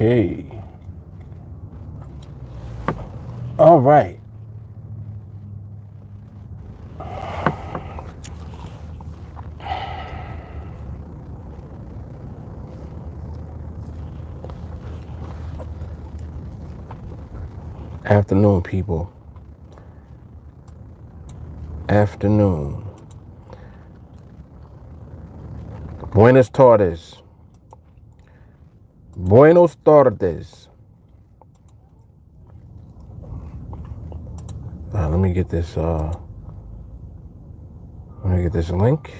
Okay. All right. Afternoon, people. Afternoon. Buenas tardes. Buenos tardes. Let me get this link.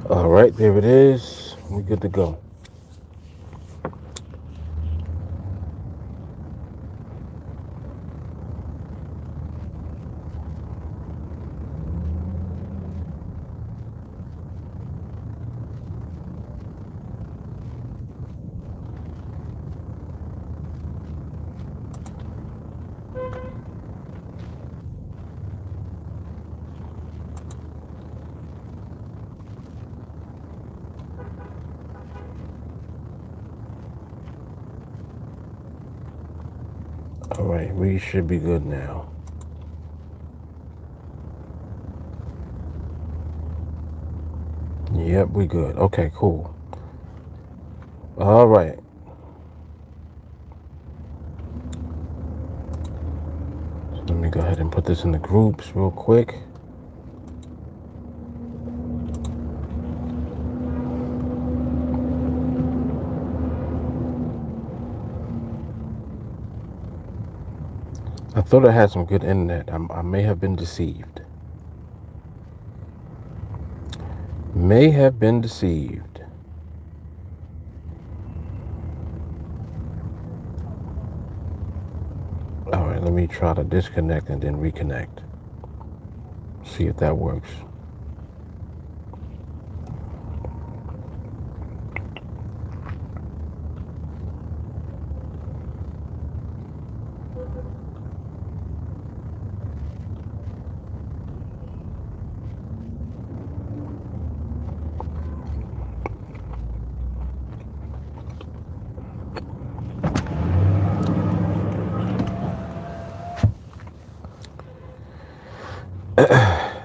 All right, there it is. We're good to go. All right, we should be good now. Yep, we good. Okay, cool. All right. So let me go ahead and put this in the groups real quick. I thought I had some good internet. I may have been deceived. May have been deceived. All right, let me try to disconnect and then reconnect. See if that works.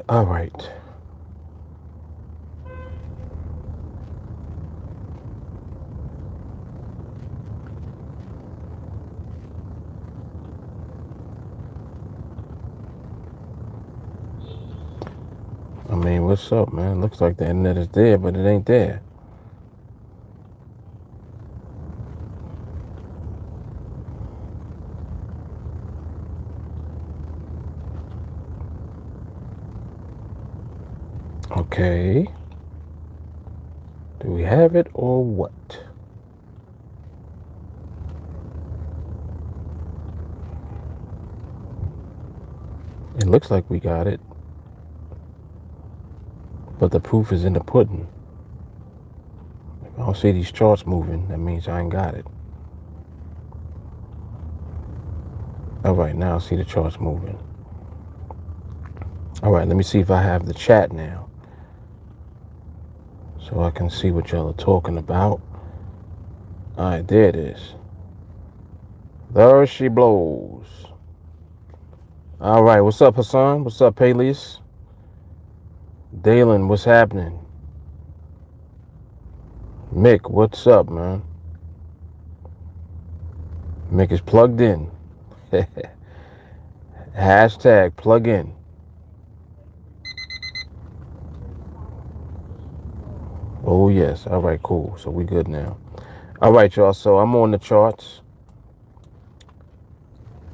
All right. I mean, what's up, man? Looks like the internet is there, but it ain't there. Okay. Do we have it or what? It looks like we got it. But the proof is in the pudding. If I don't see these charts moving, that means I ain't got it. All right, now I see the charts moving. All right, let me see if I have the chat now, so I can see what y'all are talking about. All right, there it is. There she blows. All right, what's up, Hassan? What's up, Peleus? Dalen, what's happening? Mick, what's up, man? Mick is plugged in. Hashtag plug in. Oh, yes. All right, cool. So we good now. All right, y'all. So I'm on the charts.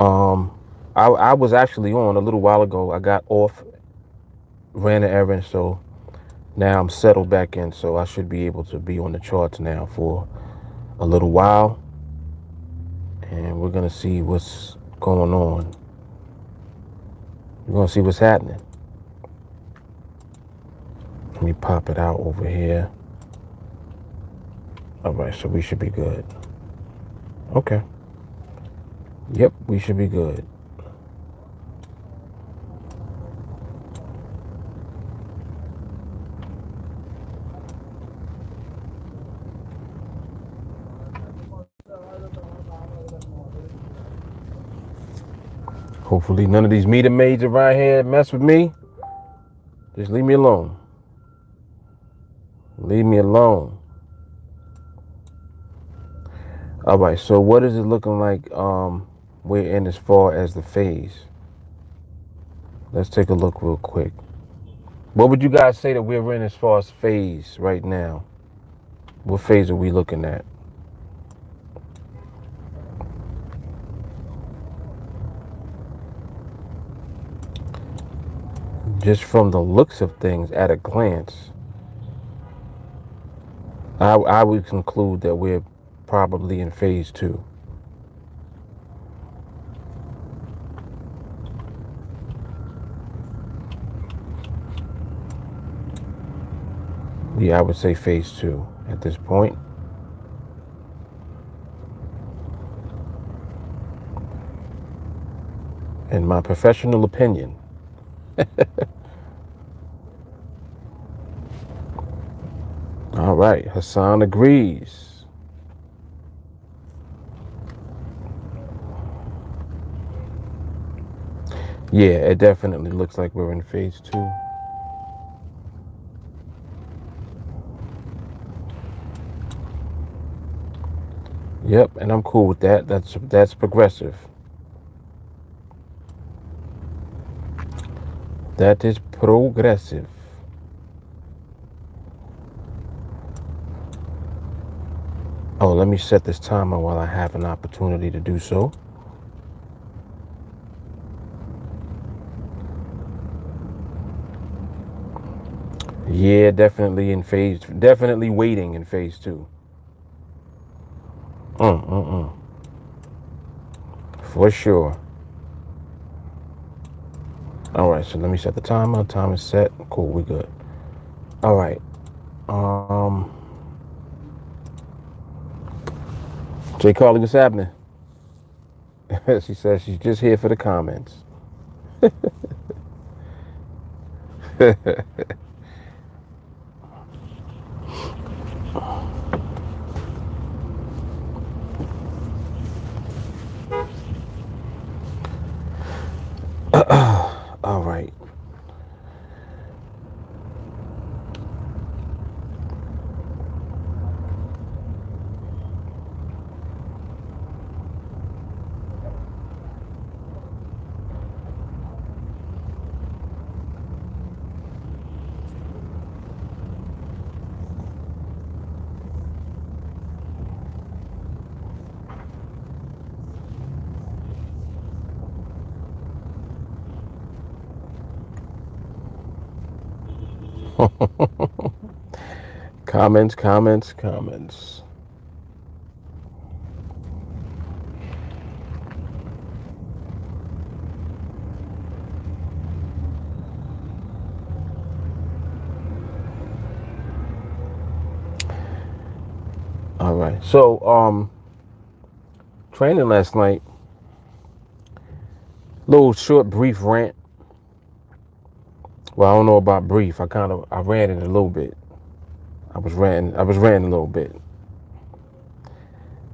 I was actually on a little while ago. I got off, ran an errand, so now I'm settled back in. So I should be able to be on the charts now for a little while. And we're going to see what's going on. We're going to see what's happening. Let me pop it out over here. All right, so we should be good. Okay. Yep, we should be good. Hopefully none of these meter maids around here mess with me. Just leave me alone. Leave me alone. All right, so what is it looking like we're in as far as the phase? Let's take a look real quick. What would you guys say that we're in as far as phase right now? What phase are we looking at? Just from the looks of things at a glance, I would conclude that we're probably in phase 2. Yeah, I would say phase 2 at this point. In my professional opinion. All right, Hassan agrees. Yeah, it definitely looks like we're in phase 2. Yep, and I'm cool with that. That's progressive. That is progressive. Oh, let me set this timer while I have an opportunity to do so. Yeah, definitely waiting in phase 2. For sure. All right, so let me set the timer. Time is set. Cool, we good. All right. Jay Carly, what's happening? She says she's just here for the comments. All right. Comments, comments, comments. All right. So, training last night. Little short, brief rant. Well, I don't know about brief. I ran it a little bit. I was ranting a little bit.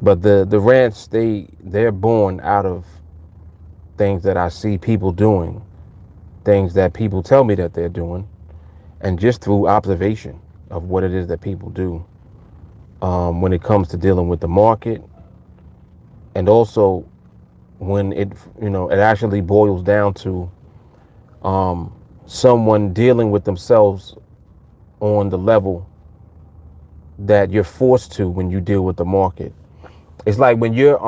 But the rants they're born out of things that I see people doing, things that people tell me that they're doing, and just through observation of what it is that people do when it comes to dealing with the market, and also when it actually boils down to someone dealing with themselves on the level that you're forced to when you deal with the market. It's like when you're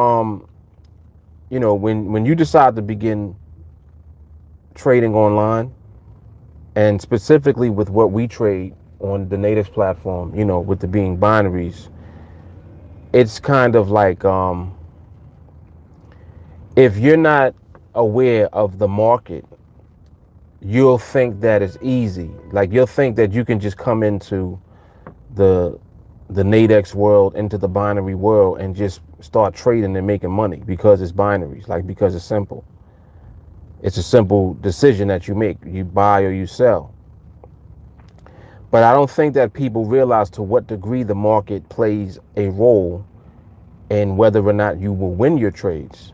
when you decide to begin trading online, and specifically with what we trade on the NADEX platform, with the being binaries, it's kind of like if you're not aware of the market you'll think that it's easy. Like you'll think that you can just come into the the NADEX world, into the binary world, and just start trading and making money because it's binaries, like because it's simple. It's a simple decision that you make. You buy or you sell. But I don't think that people realize to what degree the market plays a role in whether or not you will win your trades.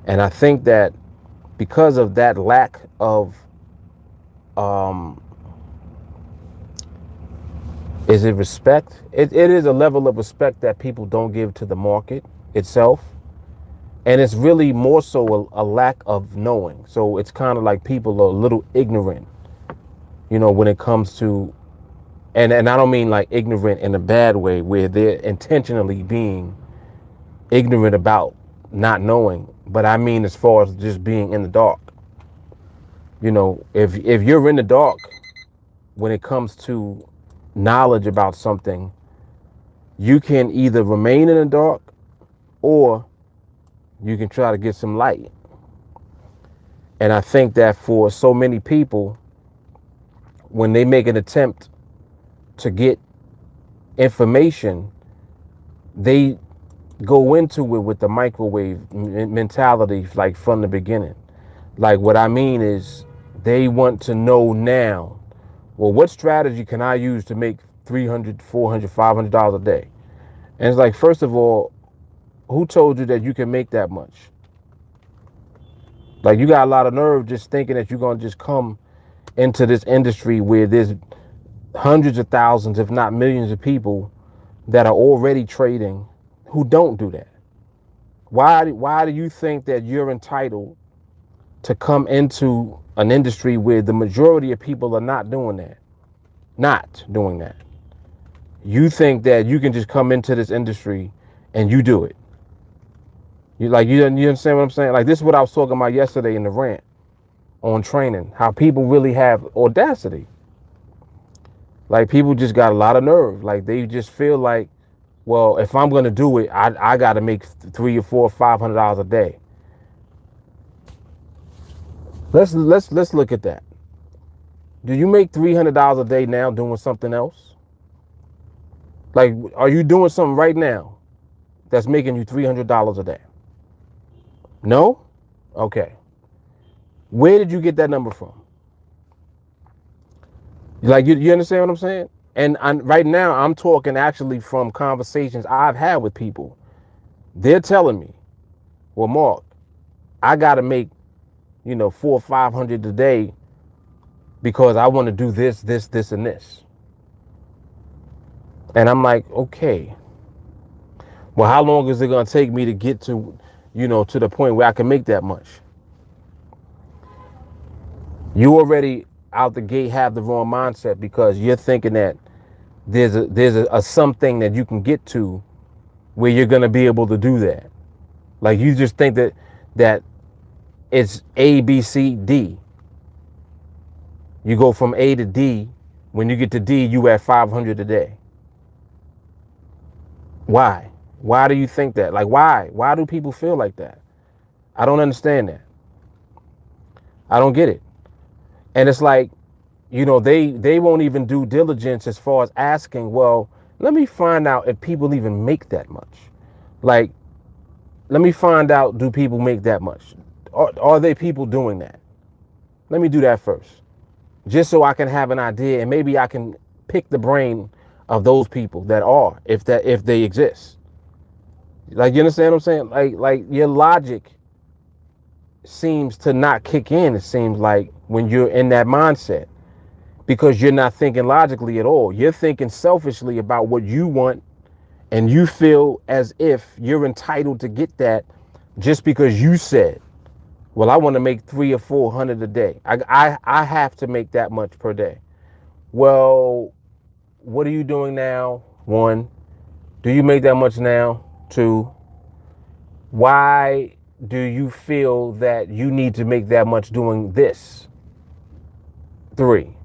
And I think that because of that lack of um, is it respect? It is a level of respect that people don't give to the market itself. And it's really more so a lack of knowing. So it's kind of like people are a little ignorant, when it comes to, and I don't mean like ignorant in a bad way where they're intentionally being ignorant about not knowing, but I mean as far as just being in the dark. If you're in the dark when it comes to knowledge about something, you can either remain in the dark or you can try to get some light. And I think that for so many people, when they make an attempt to get information, they go into it with the microwave mentality, like from the beginning. Like what I mean is they want to know now, well, what strategy can I use to make $300, $400, $500 a day? And it's like, first of all, who told you that you can make that much? Like, you got a lot of nerve just thinking that you're going to just come into this industry where there's hundreds of thousands, if not millions of people that are already trading who don't do that. Why do you think that you're entitled to come into an industry where the majority of people are not doing that? Not doing that. You think that you can just come into this industry and you do it. You understand what I'm saying? Like, this is what I was talking about yesterday in the rant on training, how people really have audacity. Like, people just got a lot of nerve. Like, they just feel like, well, if I'm going to do it, I got to make $300 or $400 or $500 a day. Let's look at that. Do you make $300 a day now doing something else? Like, are you doing something right now that's making you $300 a day? No? Okay. Where did you get that number from? Like, you understand what I'm saying? And right now, I'm talking actually from conversations I've had with people. They're telling me, well, Mark, I got to make, 400 or 500 a day because I want to do this, and this. And I'm like, okay, well, how long is it going to take me to get to, to the point where I can make that much? You already out the gate have the wrong mindset because you're thinking that there's a something that you can get to where you're going to be able to do that. Like, you just think that it's A, B, C, D. You go from A to D. When you get to D, you at 500 a day. Why? Why do you think that? Like, why? Why do people feel like that? I don't understand that. I don't get it. And it's like, they won't even do diligence as far as asking, well, let me find out if people even make that much. Like, let me find out, do people make that much? Are there people doing that? Let me do that first. Just so I can have an idea, and maybe I can pick the brain of those people that are, if they exist. Like, you understand what I'm saying? Like your logic seems to not kick in, it seems like, when you're in that mindset, because you're not thinking logically at all. You're thinking selfishly about what you want, and you feel as if you're entitled to get that just because you said, well, I want to make 300 or 400 a day. I have to make that much per day. Well, what are you doing now? One, do you make that much now? Two, why do you feel that you need to make that much doing this? Three,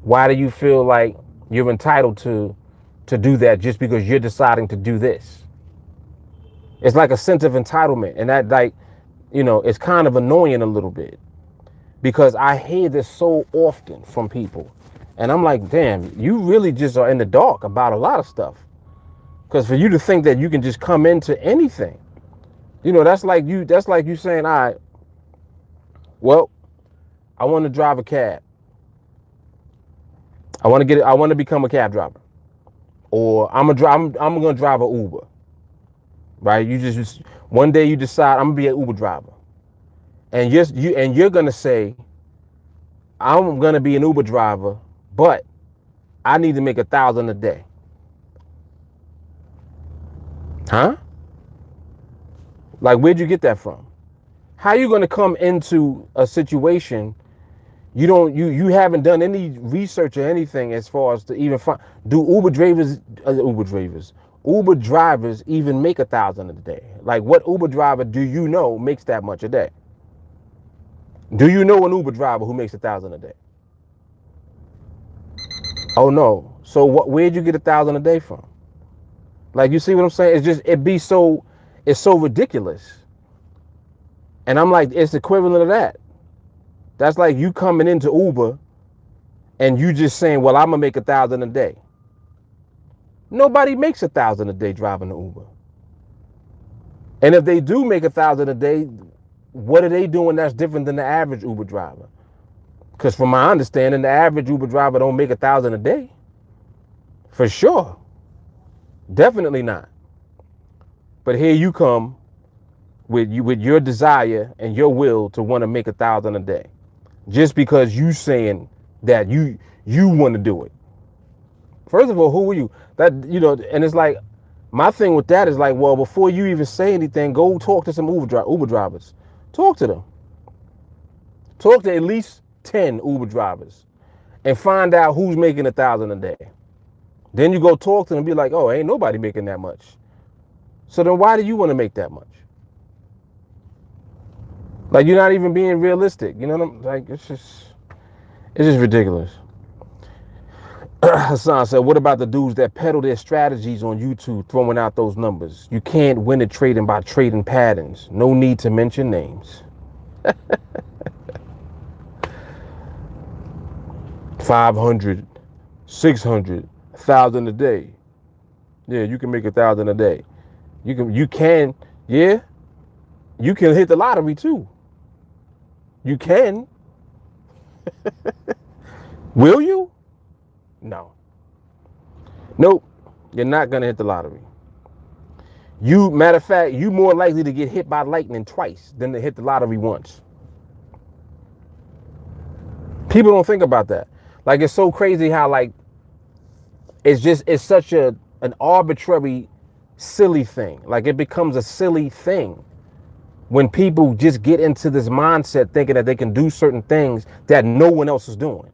why do you feel like you're entitled to do that just because you're deciding to do this? It's like a sense of entitlement, and that, like, it's kind of annoying a little bit. because I hear this so often from people. And I'm like, damn, you really just are in the dark about a lot of stuff. Because for you to think that you can just come into anything, that's like you saying, all right, well, I want to drive a cab. I want to become a cab driver. Or I'm gonna drive an Uber. Right? You just one day you decide I'm gonna be an Uber driver. And you're gonna say, I'm gonna be an Uber driver, but I need to make 1,000 a day. Huh? Like, where'd you get that from? How are you gonna come into a situation you haven't done any research or anything as far as to even find, do Uber drivers even make 1,000 a day? Like, what Uber driver do you know makes that much a day? Do you know an Uber driver who makes 1,000 a day? Oh no. So where'd you get 1,000 a day from? Like, you see what I'm saying? It's so ridiculous. And I'm like, it's equivalent of that. That's like you coming into Uber and you just saying, well, I'm gonna make 1,000 a day. Nobody makes 1,000 a day driving an Uber. And if they do make 1,000 a day, what are they doing that's different than the average Uber driver? Because from my understanding, the average Uber driver don't make 1,000 a day. For sure. Definitely not. But here you come with your desire and your will to want to make 1,000 a day. Just because you saying that you want to do it. First of all, who are you? And it's like, my thing with that is like, well, before you even say anything, go talk to some Uber drivers. Talk to them. Talk to at least 10 Uber drivers and find out who's making 1,000 a day. Then you go talk to them and be like, oh, ain't nobody making that much. So then why do you want to make that much? Like, you're not even being realistic. You know what I'm like? It's just ridiculous. Hassan said, what about the dudes that peddle their strategies on YouTube, throwing out those numbers? You can't win at trading by trading patterns. No need to mention names. 500, 600, 1,000 a day. Yeah, you can make 1,000 a day. You can hit the lottery too. You can. Will you? No. Nope. You're not gonna hit the lottery. Matter of fact, you more likely to get hit by lightning twice than to hit the lottery once. People don't think about that. Like, it's so crazy how, like, it's such an arbitrary, silly thing. Like, it becomes a silly thing when people just get into this mindset thinking that they can do certain things that no one else is doing.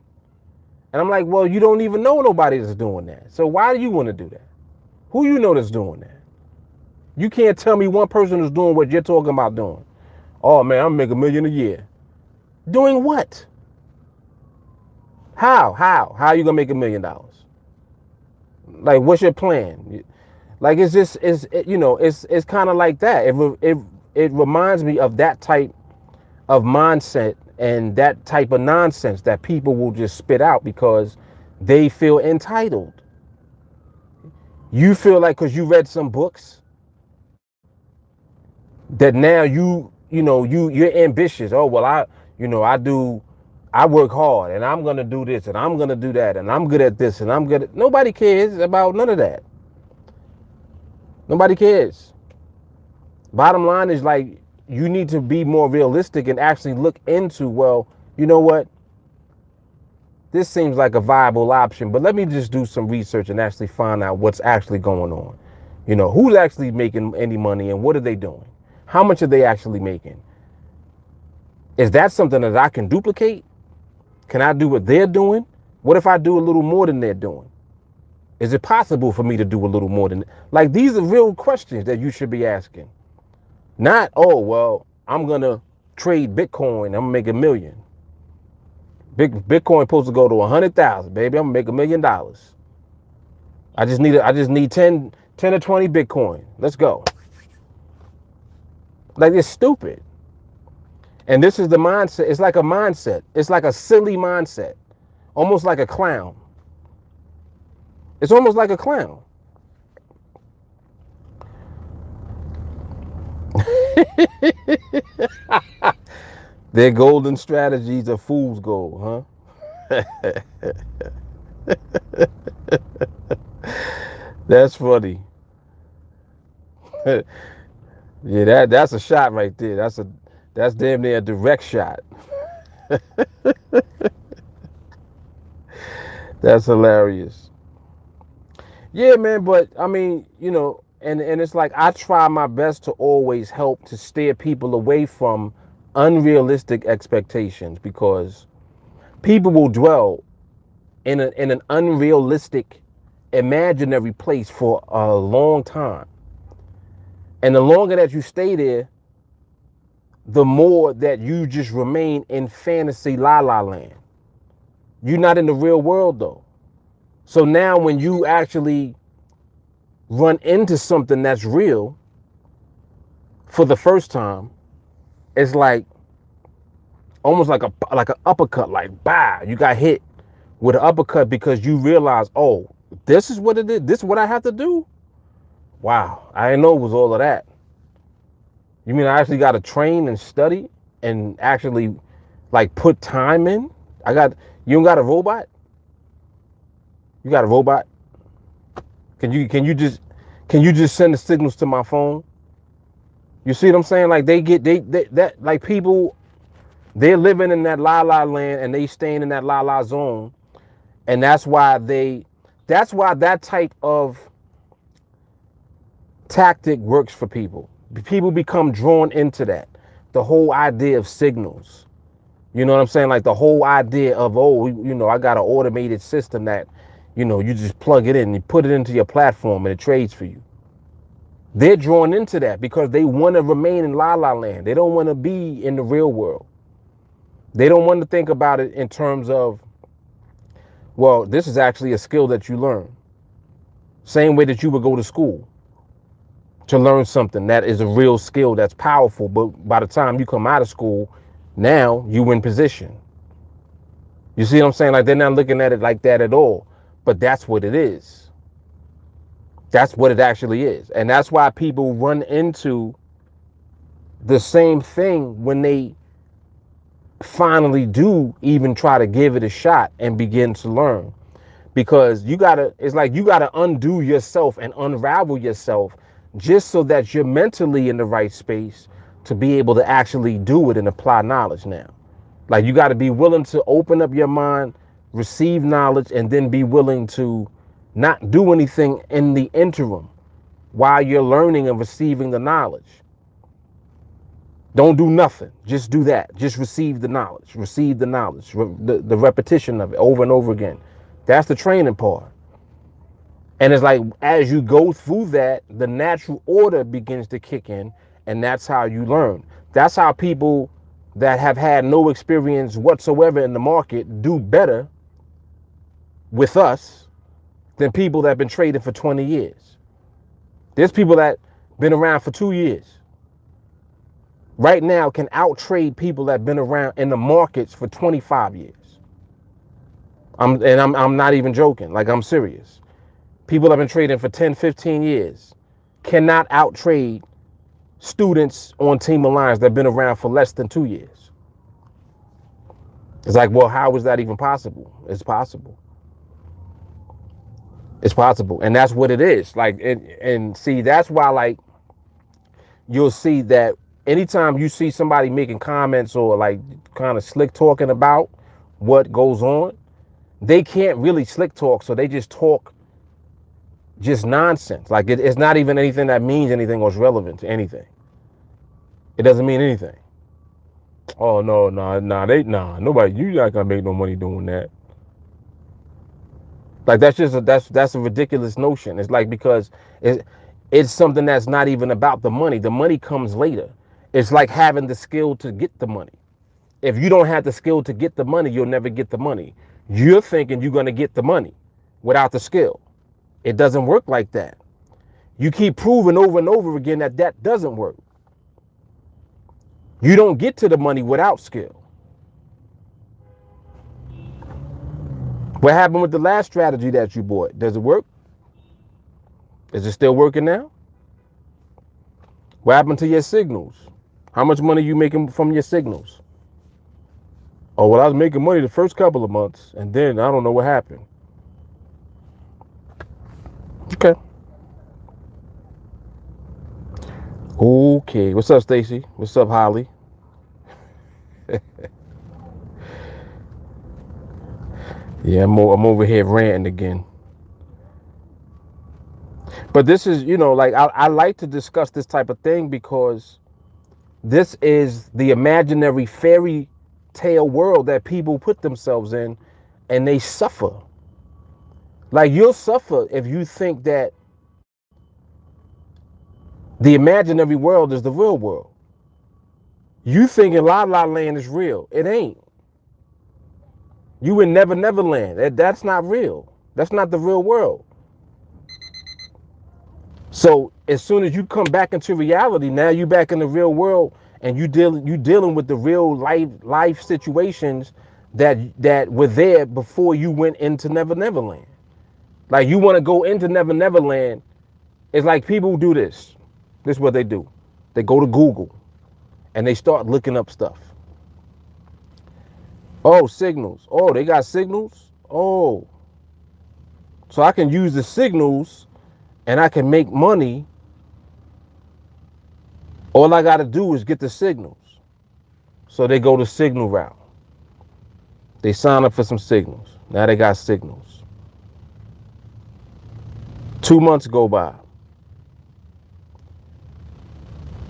And I'm like, well, you don't even know nobody that's doing that. So why do you want to do that? Who you know that's doing that? You can't tell me one person is doing what you're talking about doing. Oh man, I'm gonna make $1 million a year. Doing what? How are you gonna make $1 million? Like, what's your plan? Like, it's kind of like that. It reminds me of that type of mindset and that type of nonsense that people will just spit out because they feel entitled. You feel like because you read some books that now you're ambitious. Oh, well, I work hard and I'm gonna do this and I'm gonna do that and I'm good at this and I'm good at. Nobody cares about none of that. Nobody cares. Bottom line is, like, you need to be more realistic and actually look into, well, you know what? This seems like a viable option, but let me just do some research and actually find out what's actually going on. Who's actually making any money and what are they doing? How much are they actually making? Is that something that I can duplicate? Can I do what they're doing? What if I do a little more than they're doing? Is it possible for me to do a little more than, like, these are real questions that you should be asking. Not, oh, well, I'm going to trade Bitcoin. I'm going to make $1 million. Bitcoin supposed to go to 100,000, baby. I'm going to make $1 million. I just need 10 or 20 Bitcoin. Let's go. Like, it's stupid. And this is the mindset. It's like a mindset. It's like a silly mindset, almost like a clown. It's almost like a clown. Their golden strategies are fool's gold, huh? That's funny. Yeah, that's a shot right there. That's damn near a direct shot. That's hilarious. Yeah, man, but I mean, and it's like I try my best to always help to steer people away from unrealistic expectations, because people will dwell in an unrealistic imaginary place for a long time. And the longer that you stay there, the more that you just remain in fantasy la la land. You're not in the real world though. So now when you actually run into something that's real for the first time, it's like almost like an uppercut, like bah, you got hit with an uppercut because you realize, oh, this is what it is. This is what I have to do. Wow, I didn't know it was all of that. You mean I actually got to train and study and actually like put time in? You don't got a robot? You got a robot? Can you just send the signals to my phone? You see what I'm saying? Like they that like people, they're living in that la la land and they staying in that la la zone, and that's why that type of tactic works for people. People become drawn into that. The whole idea of signals. You know what I'm saying? Like the whole idea of, oh, I got an automated system that, you just plug it in, you put it into your platform and it trades for you. They're drawn into that because they want to remain in la la land. They don't want to be in the real world. They don't want to think about it in terms of, well, this is actually a skill that you learn. Same way that you would go to school to learn something that is a real skill that's powerful. But by the time you come out of school, now you in position. You see what I'm saying? Like they're not looking at it like that at all. But that's what it is. That's what it actually is. And that's why people run into the same thing when they finally do even try to give it a shot and begin to learn. Because it's like you gotta undo yourself and unravel yourself just so that you're mentally in the right space to be able to actually do it and apply knowledge now. Like you gotta be willing to open up your mind, receive knowledge, and then be willing to not do anything in the interim while you're learning and receiving the knowledge. Don't do nothing. Just do that. Just receive the knowledge. Receive the knowledge. The repetition of it over and over again. That's the training part. And it's like as you go through that, the natural order begins to kick in, and that's how you learn. That's how people that have had no experience whatsoever in the market do better with us than people that have been trading for 20 years. There's people that been around for 2 years. Right now can out-trade people that have been around in the markets for 25 years. I'm not even joking. Like, I'm serious. People that have been trading for 10, 15 years cannot out-trade students on TeamAlliance that have been around for less than 2 years. It's like, well, how is that even possible? It's possible. It's possible. And that's what it is. Like, and see, that's why, like, you'll see that anytime you see somebody making comments or like kind of slick talking about what goes on, they can't really slick talk. So they just talk just nonsense. Like it's not even anything that means anything or is relevant to anything. It doesn't mean anything. Oh, no, nobody, you're not gonna make no money doing that. Like that's a ridiculous notion. It's like, because it's something that's not even about the money. The money comes later. It's like having the skill to get the money. If you don't have the skill to get the money, you'll never get the money. You're thinking you're going to get the money without the skill. It doesn't work like that. You keep proving over and over again that doesn't work. You don't get to the money without skill. What happened with the last strategy that you bought? Does it work? Is it still working now? What happened to your signals? How much money are you making from your signals? Oh, well, I was making money the first couple of months, and then I don't know what happened. Okay. Okay. What's up, Stacy? What's up, Holly? Yeah, I'm over here ranting again. But this is, like I like to discuss this type of thing because this is the imaginary fairy tale world that people put themselves in, and they suffer. Like, you'll suffer if you think that the imaginary world is the real world. You thinking La La Land is real. It ain't. You in Never Never Land. That's not real. That's not the real world. So as soon as you come back into reality, now you back in the real world, and you dealing with the real life situations that were there before you went into Never Never Land. Like, you want to go into Never Never Land. It's like people do this. This is what they do. They go to Google and they start looking up stuff. Oh, signals. Oh, they got signals. Oh, so I can use the signals and I can make money. All I got to do is get the signals. So they go the signal route. They sign up for some signals. Now they got signals. 2 months go by.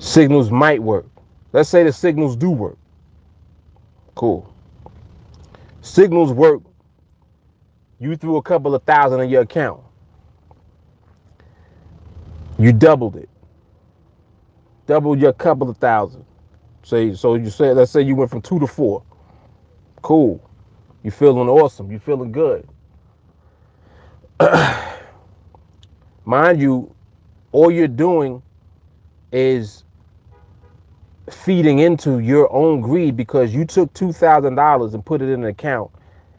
Signals might work. Let's say the signals do work. Cool. Signals work. You threw a couple of thousand in your account. You doubled it. Doubled your couple of thousand. Let's say you went from 2 to 4. Cool. You feeling awesome. You feeling good. Mind you, all you're doing is feeding into your own greed, because you took $2,000 and put it in an account,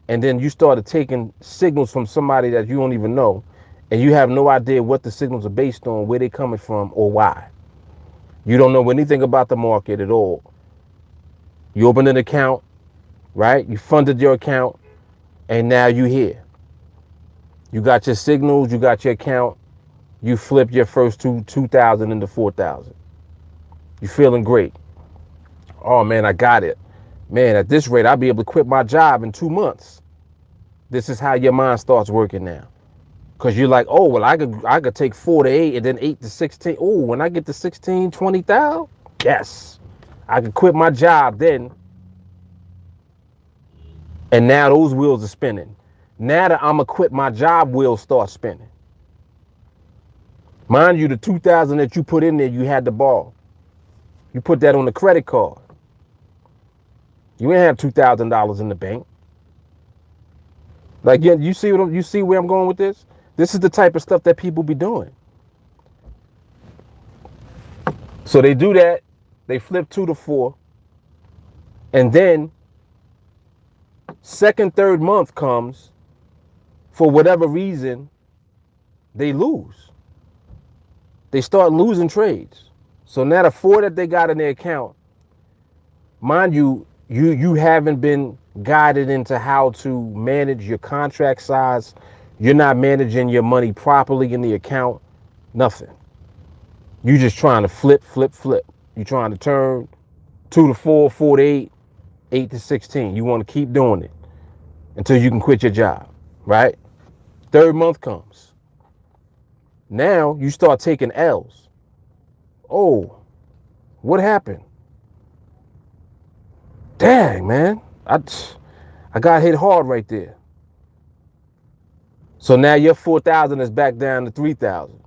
and then you started taking signals from somebody that you don't even know, and you have no idea what the signals are based on, where they're coming from, or why. You don't know anything about the market at all. You opened an account, right? You funded your account, and now you're here. You got your signals, you got your account, you flipped your first 2,000 into 4,000. You're feeling great. Oh man, I got it. Man, at this rate, I'll be able to quit my job in 2 months. This is how your mind starts working now. Because you're like, oh, well, I could take 4 to 8 and then 8 to 16. Oh, when I get to 16, 20,000, yes, I could quit my job then. And now those wheels are spinning. Now that I'm going to quit my job, wheels start spinning. Mind you, the 2,000 that you put in there, you had to borrow. You put that on the credit card. You ain't have $2,000 in the bank. Like, you see where I'm going with this? This is the type of stuff that people be doing. So they do that. They flip 2 to 4. And then second, third month comes. For whatever reason, they lose. They start losing trades. So now the 4 that they got in their account, mind you, you haven't been guided into how to manage your contract size. You're not managing your money properly in the account. Nothing. You just trying to flip. You're trying to turn 2 to 4, 4 to 8, 8 to 16. You want to keep doing it until you can quit your job, right? Third month comes. Now you start taking L's. Oh, what happened? Dang, man. I got hit hard right there. So now your 4,000 is back down to 3,000.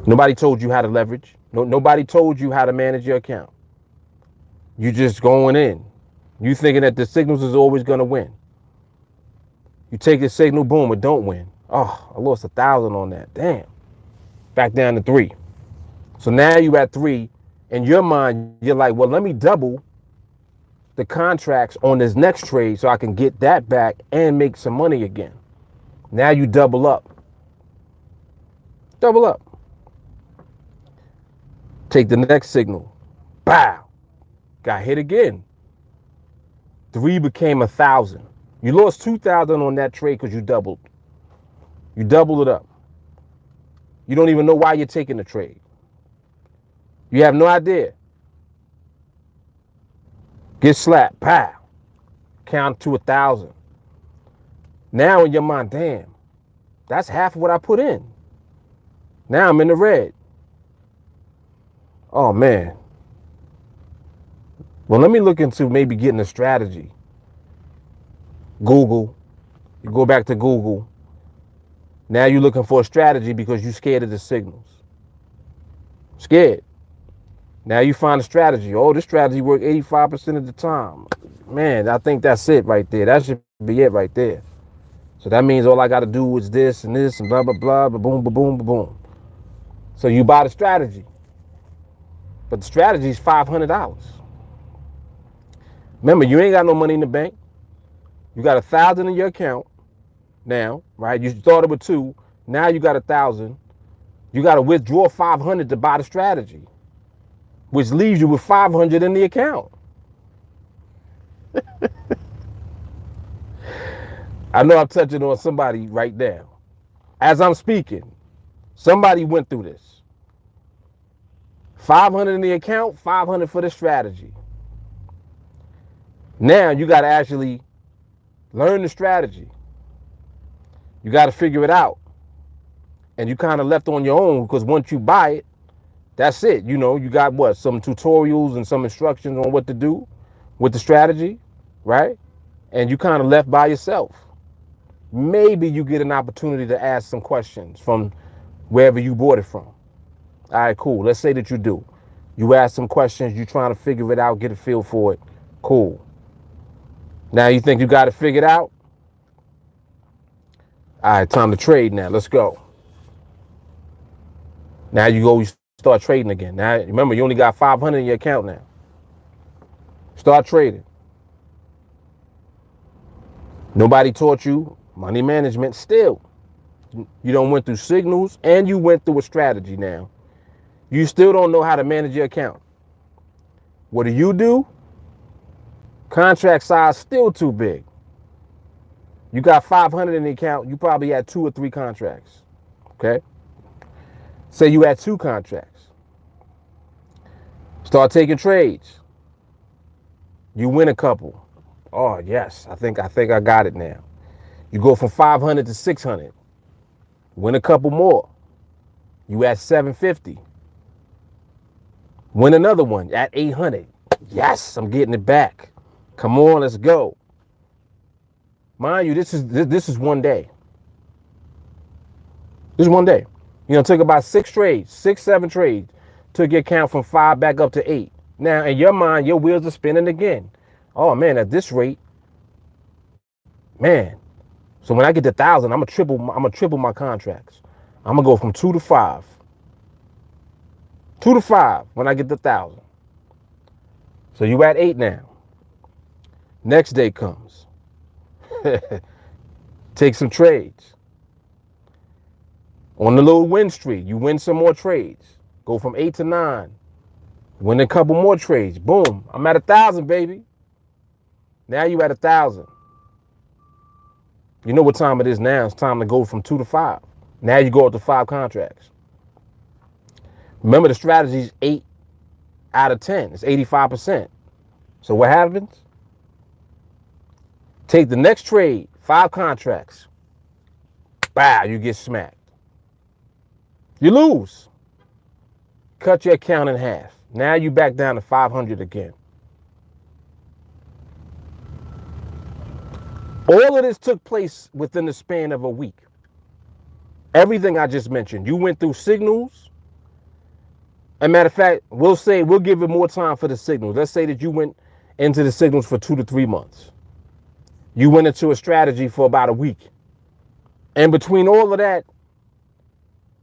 Nobody told you how to leverage. Nobody told you how to manage your account. You just going in. You thinking that the signals is always going to win. You take the signal, boom, it don't win. Oh, I lost 1,000 on that. Damn. Back down to 3. So now you at 3. In your mind, you're like, well, let me double the contracts on this next trade so I can get that back and make some money again. Now you double up. Double up. Take the next signal. Bow. Got hit again. 3 became 1,000. You lost 2,000 on that trade because you doubled. You doubled it up. You don't even know why you're taking the trade. You have no idea. Get slapped. Pow. Count to 1,000. Now in your mind, damn, that's half of what I put in. Now I'm in the red. Oh, man. Well, let me look into maybe getting a strategy. Google. You go back to Google. Now you're looking for a strategy because you're scared of the signals. Scared. Now you find a strategy. Oh, this strategy worked 85% of the time. Man, I think that's it right there. That should be it right there. So that means all I got to do is this and this and blah, blah, blah, blah, boom, boom, boom, boom. So you buy the strategy. But the strategy is $500. Remember, you ain't got no money in the bank. You got 1,000 in your account now, right? You started with 2. Now you got 1,000. You got to withdraw 500 to buy the strategy, which leaves you with 500 in the account. I know I'm touching on somebody right now. As I'm speaking, somebody went through this. 500 in the account, 500 for the strategy. Now you got to actually learn the strategy. You got to figure it out. And you kind of left on your own because once you buy it, that's it. You know, you got what? Some tutorials and some instructions on what to do with the strategy, right? And you kind of left by yourself. Maybe you get an opportunity to ask some questions from wherever you bought it from. All right, cool. Let's say that you do. You ask some questions, you're trying to figure it out, get a feel for it. Cool. Now you think you got it figured out? All right, time to trade now. Let's go. Now you start trading again. Now, remember, you only got 500 in your account now. Start trading. Nobody taught you money management still. You don't went through signals and you went through a strategy now. You still don't know how to manage your account. What do? Contract size still too big. You got 500 in the account. You probably had 2 or 3 contracts. Okay? Say you had 2 contracts. Start taking trades. You win a couple. Oh, yes. I think I got it now. You go from 500 to 600. Win a couple more. You at 750. Win another one at 800. Yes, I'm getting it back. Come on, let's go. Mind you, this is one day. This is one day. You know, took about 6 trades, 6, 7 trades. Took your account from 5 back up to 8. Now, in your mind, your wheels are spinning again. Oh man, at this rate, man. So when I get to 1,000, I'm gonna triple my contracts. I'm gonna go from 2 to 5. 2 to 5 when I get to 1,000. So you at 8 now. Next day comes. Take some trades. On the little win streak, you win some more trades. Go from 8 to 9. Win a couple more trades. Boom. I'm at 1,000, baby. Now you at 1,000. You know what time it is now. It's time to go from 2 to 5. Now you go up to 5 contracts. Remember, the strategy is 8 out of 10. It's 85%. So what happens? Take the next trade, 5 contracts. Bow, you get smacked. You lose. Cut your account in half. Now you back down to 500 again. All of this took place within the span of a week. Everything I just mentioned. You went through signals. As a matter of fact, we'll give it more time for the signals. Let's say that you went into the signals for 2 to 3 months. You went into a strategy for about a week. And between all of that,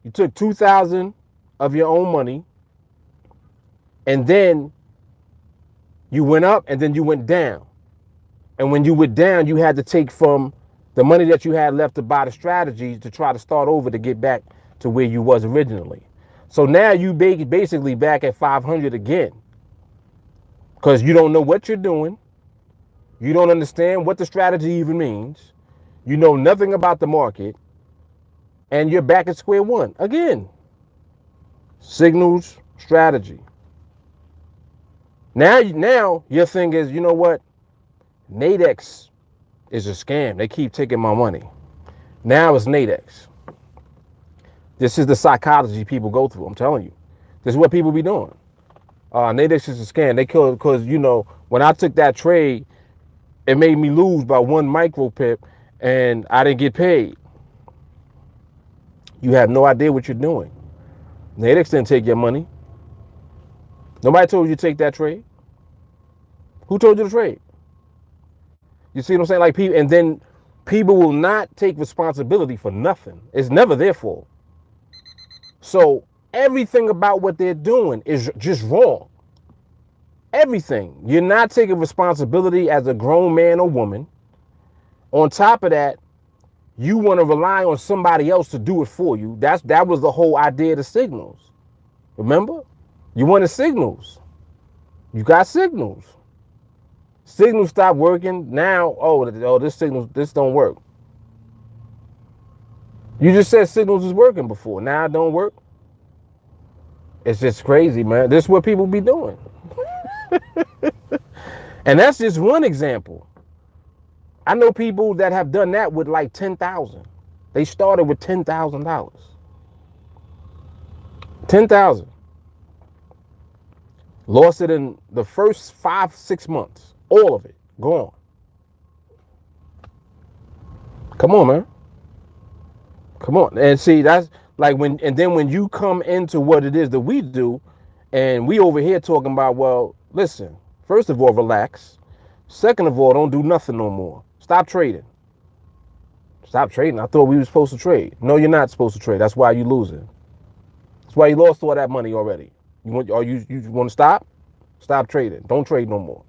you took 2,000 of your own money, And then you went up and then you went down. And when you went down, you had to take from the money that you had left to buy the strategies to try to start over to get back to where you was originally. So now you basically back at 500 again because you don't know what you're doing. You don't understand what the strategy even means. You know nothing about the market, and you're back at square one again. Signals, strategy. Now your thing is, you know what? NADEX is a scam. They keep taking my money. Now it's NADEX. This is the psychology people go through. I'm telling you. This is what people be doing. NADEX is a scam. They kill it because, when I took that trade, it made me lose by 1 micro pip and I didn't get paid. You have no idea what you're doing. NADEX didn't take your money. Nobody told you to take that trade. Who told you to trade? You see what I'm saying? Like, people, and then people will not take responsibility for nothing. It's never their fault. So everything about what they're doing is just wrong. Everything. You're not taking responsibility as a grown man or woman. On top of that, you want to rely on somebody else to do it for you. That was the whole idea of the signals. Remember? You wanted signals. You got signals. Signals stopped working. Now, this don't work. You just said signals was working before. Now it don't work. It's just crazy, man. This is what people be doing. And that's just one example. I know people that have done that with like 10,000. They started with $10,000. 10,000. Lost it in the first 5-6 months. All of it gone. Come on, man. Come on. And see, that's like when you come into what it is that we do, and we over here talking about, well, listen, first of all, relax. Second of all, don't do nothing no more. Stop trading. Stop trading. I thought we were supposed to trade. No, you're not supposed to trade. That's why you're losing. That's why you lost all that money already. You want to stop? Stop trading. Don't trade no more.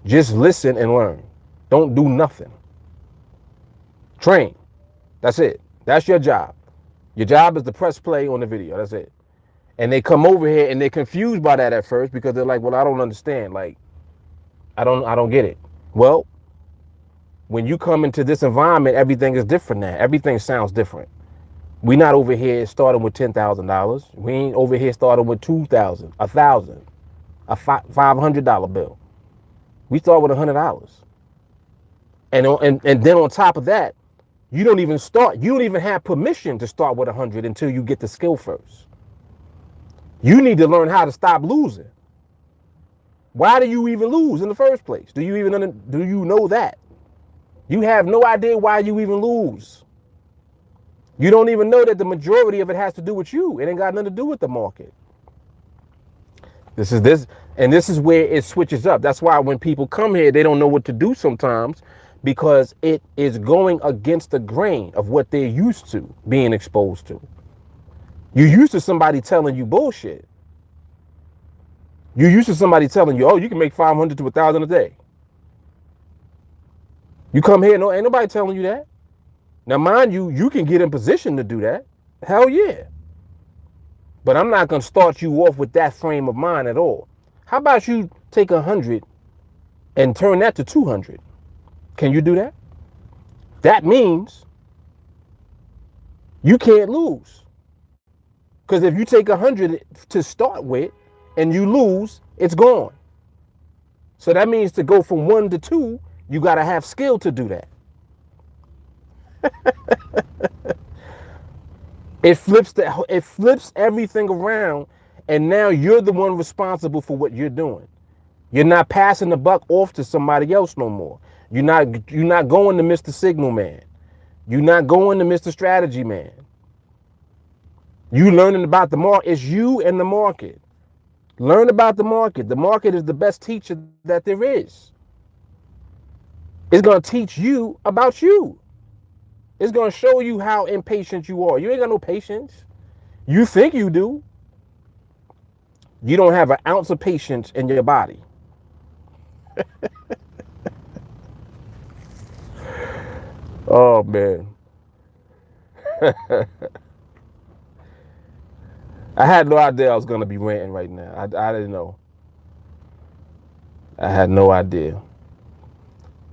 Just listen and learn. Don't do nothing. Train. That's it. That's your job. Your job is to press play on the video. That's it. And they come over here and they're confused by that at first because they're like, well, I don't understand. Like, I don't get it. Well, when you come into this environment, everything is different now. Everything sounds different. We're not over here starting with $10,000. We ain't over here starting with $2,000, $1,000, a $500 bill. We start with $100. And then on top of that, you don't even have permission to start with 100 until you get the skill first. You need to learn how to stop losing. Why do you even lose in the first place? Do you know that? You have no idea why you even lose. You don't even know that the majority of it has to do with you. It ain't got nothing to do with the market. This is where it switches up. That's why when people come here, they don't know what to do sometimes, because it is going against the grain of what they're used to being exposed to. You're used to somebody telling you bullshit. You're used to somebody telling you, oh, you can make 500 to 1,000 a day. You come here, no, ain't nobody telling you that. Now, mind you, you can get in position to do that. Hell yeah. But I'm not going to start you off with that frame of mind at all. How about you take 100 and turn that to 200? Can you do that? That means you can't lose. Because if you take 100 to start with and you lose, it's gone. So that means to go from 1 to 2, you got to have skill to do that. It flips everything around, and now you're the one responsible for what you're doing. You're not passing the buck off to somebody else no more. You're not going to Mr. Signal Man. You're not going to Mr. Strategy Man. You learning about the market. It's you and the market. Learn about the market. The market is the best teacher that there is. It's going to teach you about you. It's going to show you how impatient you are. You ain't got no patience. You think you do. You don't have an ounce of patience in your body. Oh, man. I had no idea I was going to be ranting right now. I didn't know. I had no idea.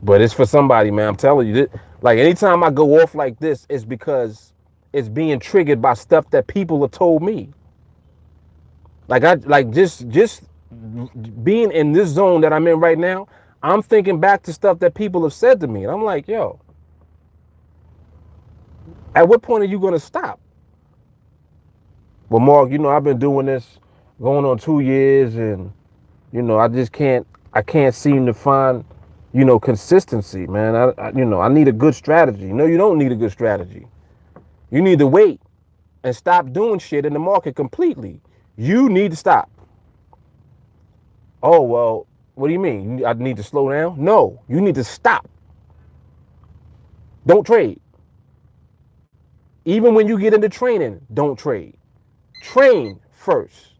But it's for somebody, man. I'm telling you. Like, anytime I go off like this, it's because it's being triggered by stuff that people have told me. Like just being in this zone that I'm in right now, I'm thinking back to stuff that people have said to me. And I'm like, yo, at what point are you going to stop? Well, Mark, I've been doing this going on 2 years, and, I can't seem to find, consistency, man. I need a good strategy. No, you don't need a good strategy. You need to wait and stop doing shit in the market completely. You need to stop. Oh, well, what do you mean? I need to slow down? No, you need to stop. Don't trade. Even when you get into training, don't trade. Train first.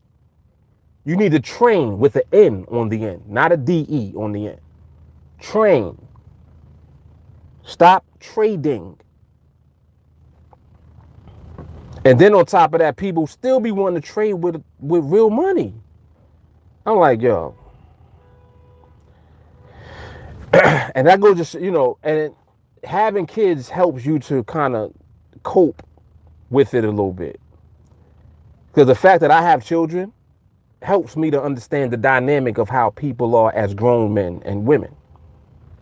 You need to train with an N on the end, not a DE on the end. Train. Stop trading. And then on top of that, people still be wanting to trade with real money. I'm like, yo. And that goes just, and having kids helps you to kind of cope with it a little bit. Because the fact that I have children helps me to understand the dynamic of how people are as grown men and women.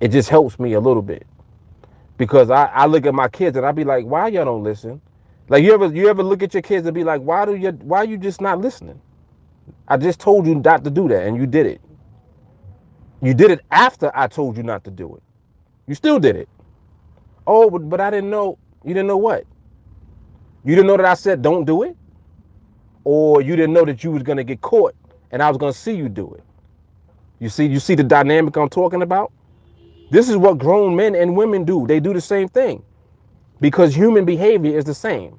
It just helps me a little bit. Because I look at my kids and I be like, why y'all don't listen? Like, you ever look at your kids and be like, why are you just not listening? I just told you not to do that, and you did it. You did it after I told you not to do it. You still did it. Oh, but I didn't know. You didn't know what? You didn't know that I said don't do it? Or you didn't know that you was going to get caught and I was going to see you do it? You see the dynamic I'm talking about? This is what grown men and women do. They do the same thing because human behavior is the same.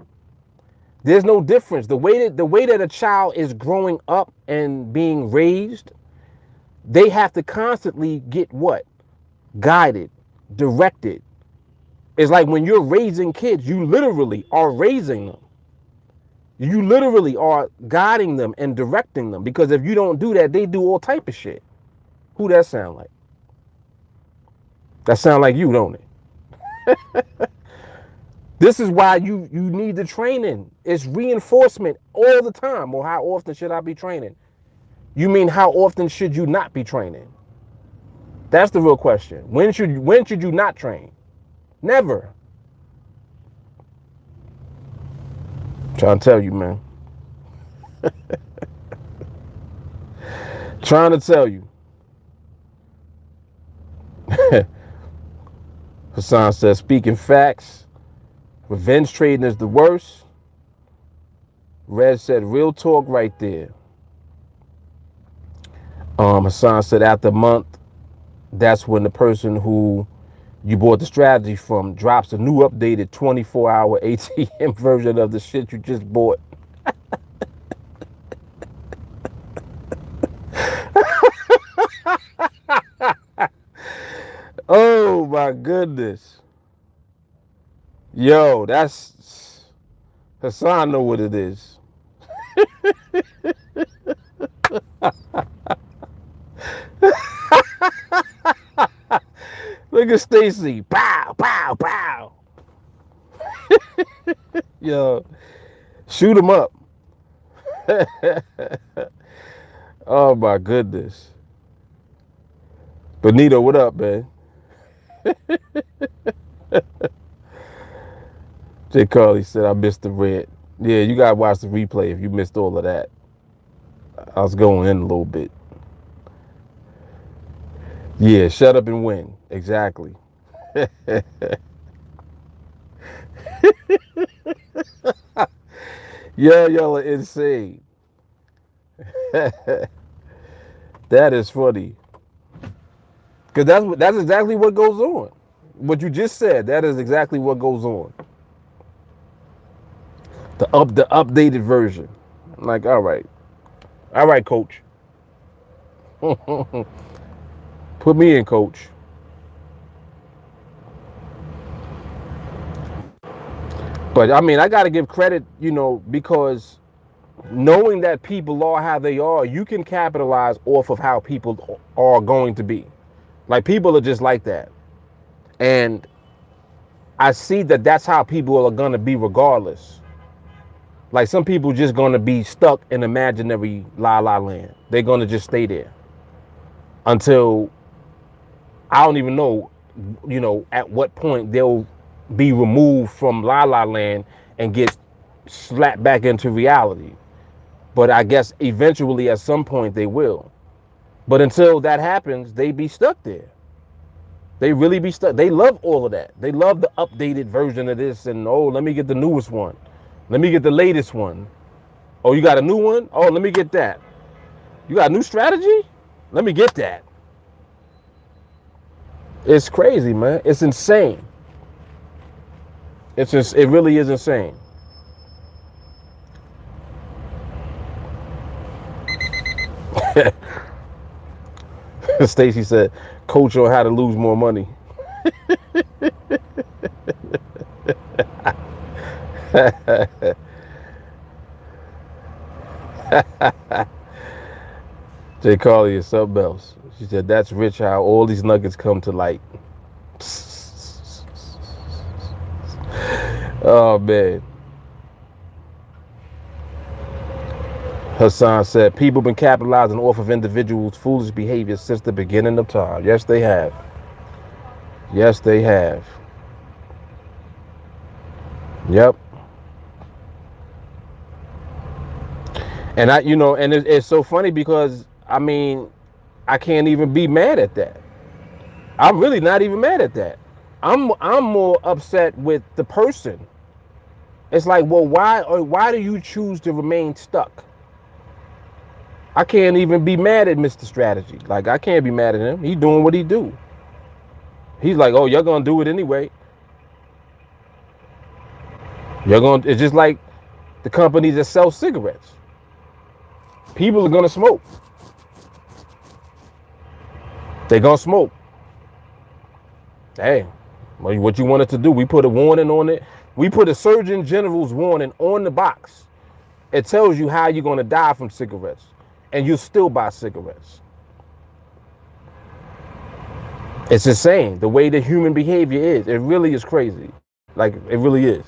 There's no difference. The way that a child is growing up and being raised, they have to constantly get what? Guided, directed. It's like when you're raising kids, you literally are raising them. You literally are guiding them and directing them, because if you don't do that, they do all type of shit. Who that sound like? That sound like you, don't it? This is why you need the training. It's reinforcement all the time. Well, how often should I be training? You mean how often should you not be training? That's the real question. When should you not train? Never. Trying to tell you, man. Trying to tell you. Hassan says, speaking facts, revenge trading is the worst. Red said, real talk right there. Hassan said, after a month, that's when the person who you bought the strategy from drops a new updated 24-hour ATM version of the shit you just bought. Oh my goodness. Yo, that's Hassan know what it is. Look at Stacy. Pow, pow, pow. Yo, shoot him up. Oh my goodness. Benito, what up, man? J. Carly said, I missed the red. Yeah, you gotta watch the replay if you missed all of that. I was going in a little bit. Yeah, shut up and win. Exactly. Yeah, y'all are insane. That is funny. Because that's exactly what goes on. What you just said, that is exactly what goes on. The updated version. I'm like, all right. All right, coach. Put me in, coach. But I mean, I got to give credit, because knowing that people are how they are, you can capitalize off of how people are going to be. Like, people are just like that. And I see that that's how people are going to be regardless. Like, some people just going to be stuck in imaginary la la land. They're going to just stay there until I don't even know, at what point they'll be removed from la la land and get slapped back into reality. But I guess eventually at some point they will. But until that happens, they be stuck there. They really be stuck. They love all of that. They love the updated version of this, and oh, let me get the newest one. Let me get the latest one. Oh, you got a new one? Oh, let me get that. You got a new strategy? Let me get that. It's crazy, man. It's insane. It really is insane. Stacy said, "Coach on how to lose more money." Jay Carly is something else. She said, "That's rich how all these nuggets come to light." Oh man. Hassan said, "People been capitalizing off of individuals' foolish behavior since the beginning of time." Yes, they have. Yes, they have. Yep. And it's so funny because I mean, I can't even be mad at that. I'm really not even mad at that. I'm more upset with the person. It's like, well, why do you choose to remain stuck? I can't even be mad at Mr. Strategy. Like, I can't be mad at him. He's doing what he do. He's like, oh, you're gonna do it anyway. It's just like the companies that sell cigarettes. People are gonna smoke. They're gonna smoke. Hey, what you wanted to do? We put a warning on it. We put a Surgeon General's warning on the box. It tells you how you're gonna die from cigarettes, and you still buy cigarettes. It's insane the way that human behavior is. It really is crazy. Like, it really is.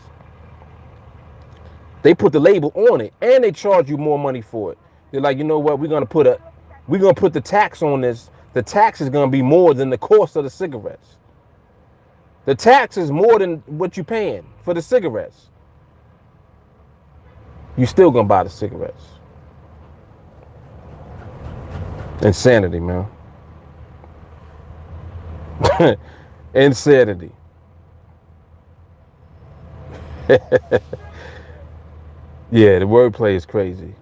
They put the label on it and they charge you more money for it. They're like, you know what? We're gonna put the tax on this. The tax is gonna be more than the cost of the cigarettes. The tax is more than what you're paying for the cigarettes. You still gonna buy the cigarettes. Insanity, man. Insanity. Yeah, the wordplay is crazy.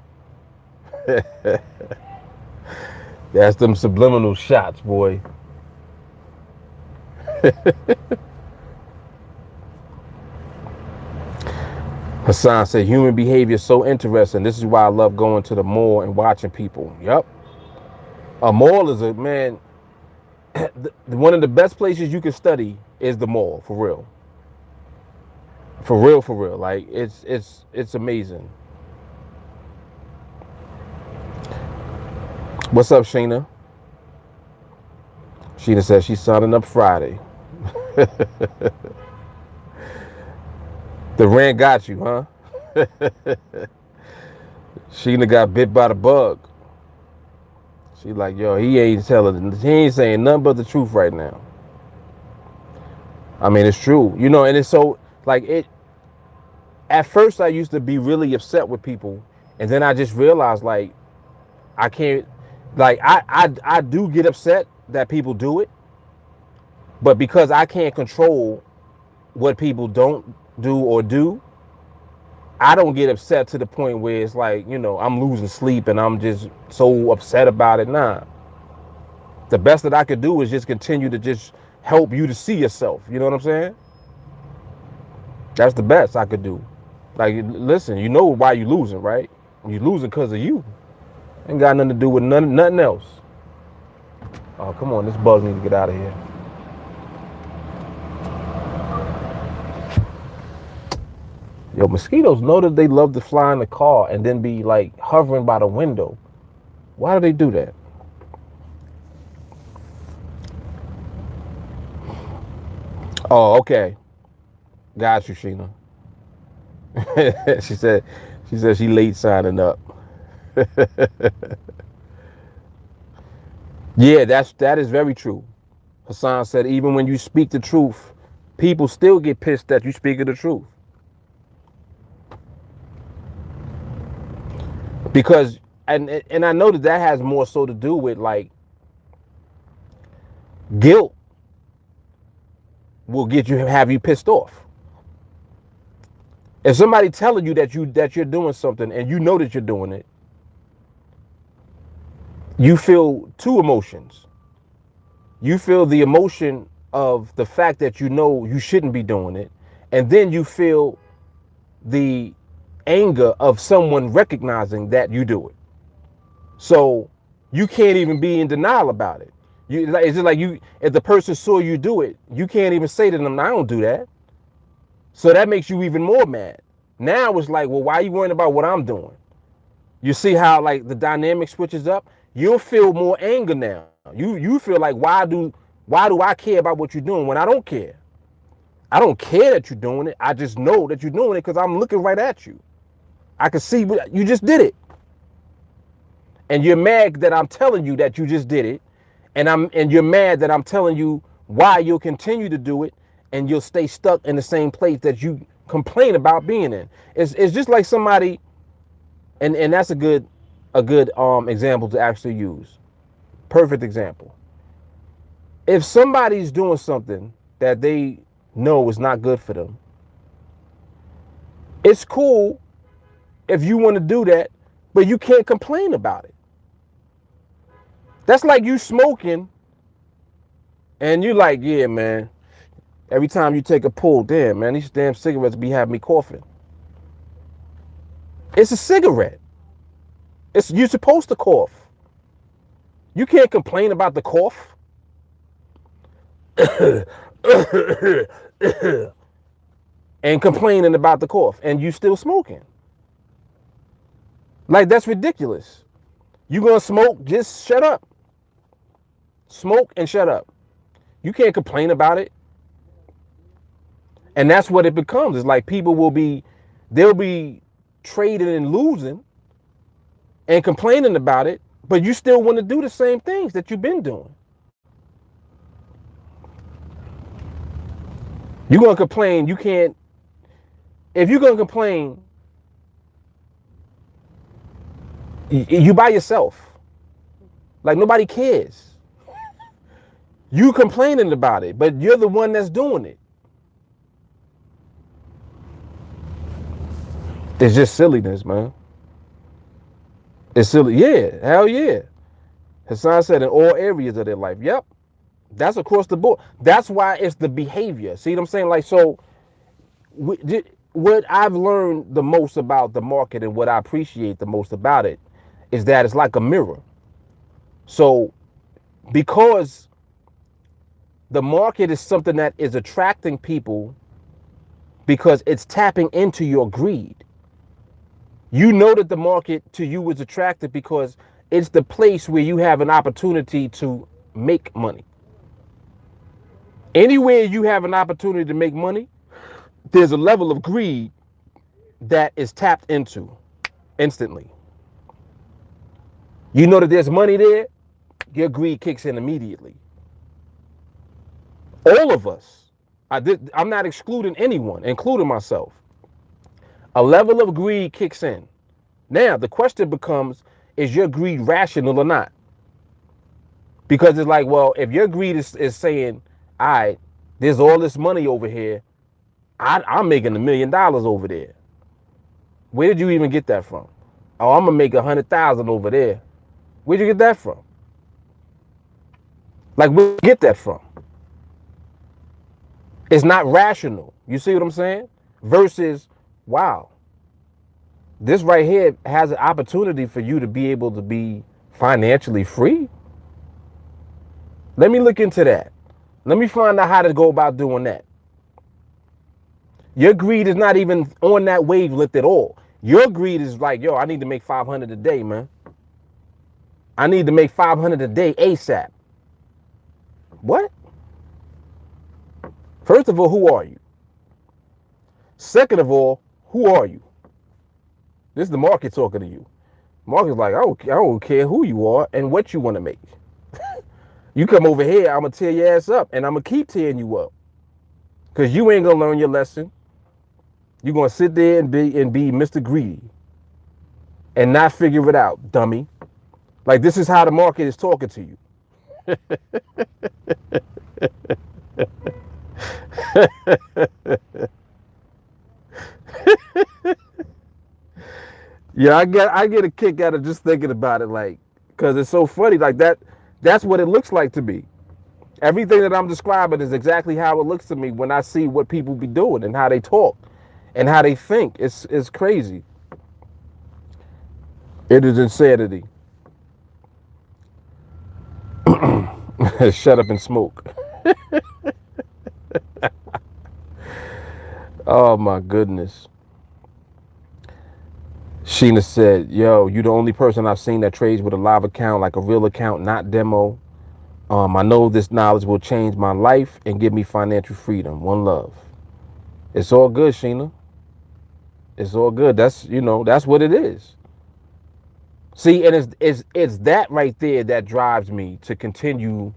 That's them subliminal shots, boy. Hassan said, human behavior is so interesting. This is why I love going to the mall and watching people. Yep. A mall is one of the best places you can study is the mall, for real. For real, for real. Like, it's amazing. What's up, Sheena? Sheena says she's signing up Friday. The rant got you, huh? Sheena got bit by the bug. She like, yo, he ain't saying nothing but the truth right now. I mean, it's true. And it's so, like, at first I used to be really upset with people, and then I just realized, like, I can't, like, I do get upset that people do it, but because I can't control what people don't do or do, I don't get upset to the point where it's like, I'm losing sleep and I'm just so upset about it. Nah. The best that I could do is just continue to just help you to see yourself. You know what I'm saying? That's the best I could do. Like, listen, you know why you're losing, right? You're losing because of you. Ain't got nothing to do with nothing else. Oh, come on, this bug need to get out of here. Yo, mosquitoes know that they love to fly in the car and then be like hovering by the window. Why do they do that? Oh, okay. Got you, Sheena. she said she late signing up. Yeah, that is very true. Hassan said even when you speak the truth, people still get pissed that you speak of the truth. Because and I know that has more so to do with like guilt will have you pissed off. If somebody telling you that you're doing something and you know that you're doing it, you feel two emotions. You feel the emotion of the fact that you know you shouldn't be doing it, and then you feel the anger of someone recognizing that you do it. So you can't even be in denial about it. It's just like if the person saw you do it, you can't even say to them, "I don't do that." So that makes you even more mad. Now it's like, well, why are you worrying about what I'm doing? You see how like the dynamic switches up? You'll feel more anger now. You feel like why do I care about what you're doing when I don't care? I don't care that you're doing it. I just know that you're doing it because I'm looking right at you. I can see you just did it. And you're mad that I'm telling you that you just did it. And you're mad that I'm telling you why you'll continue to do it and you'll stay stuck in the same place that you complain about being in. It's just like somebody, and that's a good example to actually use. Perfect example. If somebody's doing something that they know is not good for them, it's cool if you want to do that, but you can't complain about it. That's like you smoking and you like, yeah, man, every time you take a pull, damn, man, these damn cigarettes be having me coughing. It's a cigarette. You're supposed to cough. You can't complain about the cough. And complaining about the cough and you still smoking. Like, that's ridiculous. You gonna smoke, just shut up. Smoke and shut up. You can't complain about it. And that's what it becomes. It's like they'll be trading and losing and complaining about it, but you still want to do the same things that you've been doing. You're gonna complain, you can't. If you're gonna complain, you by yourself. Like, nobody cares. You complaining about it, but you're the one that's doing it. It's just silliness, man. It's silly. Yeah, hell yeah. Hassan said in all areas of their life. Yep. That's across the board. That's why it's the behavior. See what I'm saying? Like, so what I've learned the most about the market and what I appreciate the most about it is that it's like a mirror. So because the market is something that is attracting people because it's tapping into your greed. You know that the market to you is attractive because it's the place where you have an opportunity to make money. Anywhere you have an opportunity to make money, there's a level of greed that is tapped into instantly. You know that there's money there, your greed kicks in immediately. All of us, I'm not excluding anyone, including myself. A level of greed kicks in. Now, the question becomes, is your greed rational or not? Because it's like, well, if your greed is saying, all right, there's all this money over here, I'm making $1 million over there. Where did you even get that from? Oh, I'm gonna make 100,000 over there. Where'd you get that from? Like, where'd you get that from? It's not rational. You see what I'm saying? Versus, wow, This right here has an opportunity for you to be able to be financially free. Let me look into that. Let me find out how to go about doing that. Your greed is not even on that wavelength at all. Your greed is like, yo, I need to make 500 a day, man. I need to make 500 a day ASAP. What? First of all, who are you? Second of all, who are you? This is the market talking to you. Market's like, I don't care who you are and what you want to make. You come over here, I'm going to tear your ass up, and I'm going to keep tearing you up. Because you ain't going to learn your lesson. You're going to sit there and be Mr. Greedy and not figure it out, dummy. Like, this is how the market is talking to you. Yeah, I get a kick out of just thinking about it, like, because it's so funny. Like, that's what it looks like to me. Everything that I'm describing is exactly how it looks to me when I see what people be doing and how they talk and how they think. It's crazy. It is insanity. Shut up and smoke. Oh my goodness. Sheena said, yo, you the only person I've seen that trades with a live account, like a real account, not demo. I know this knowledge will change my life and give me financial freedom. One love. It's all good, Sheena. It's all good. That's, that's what it is. See, and it's that right there that drives me to continue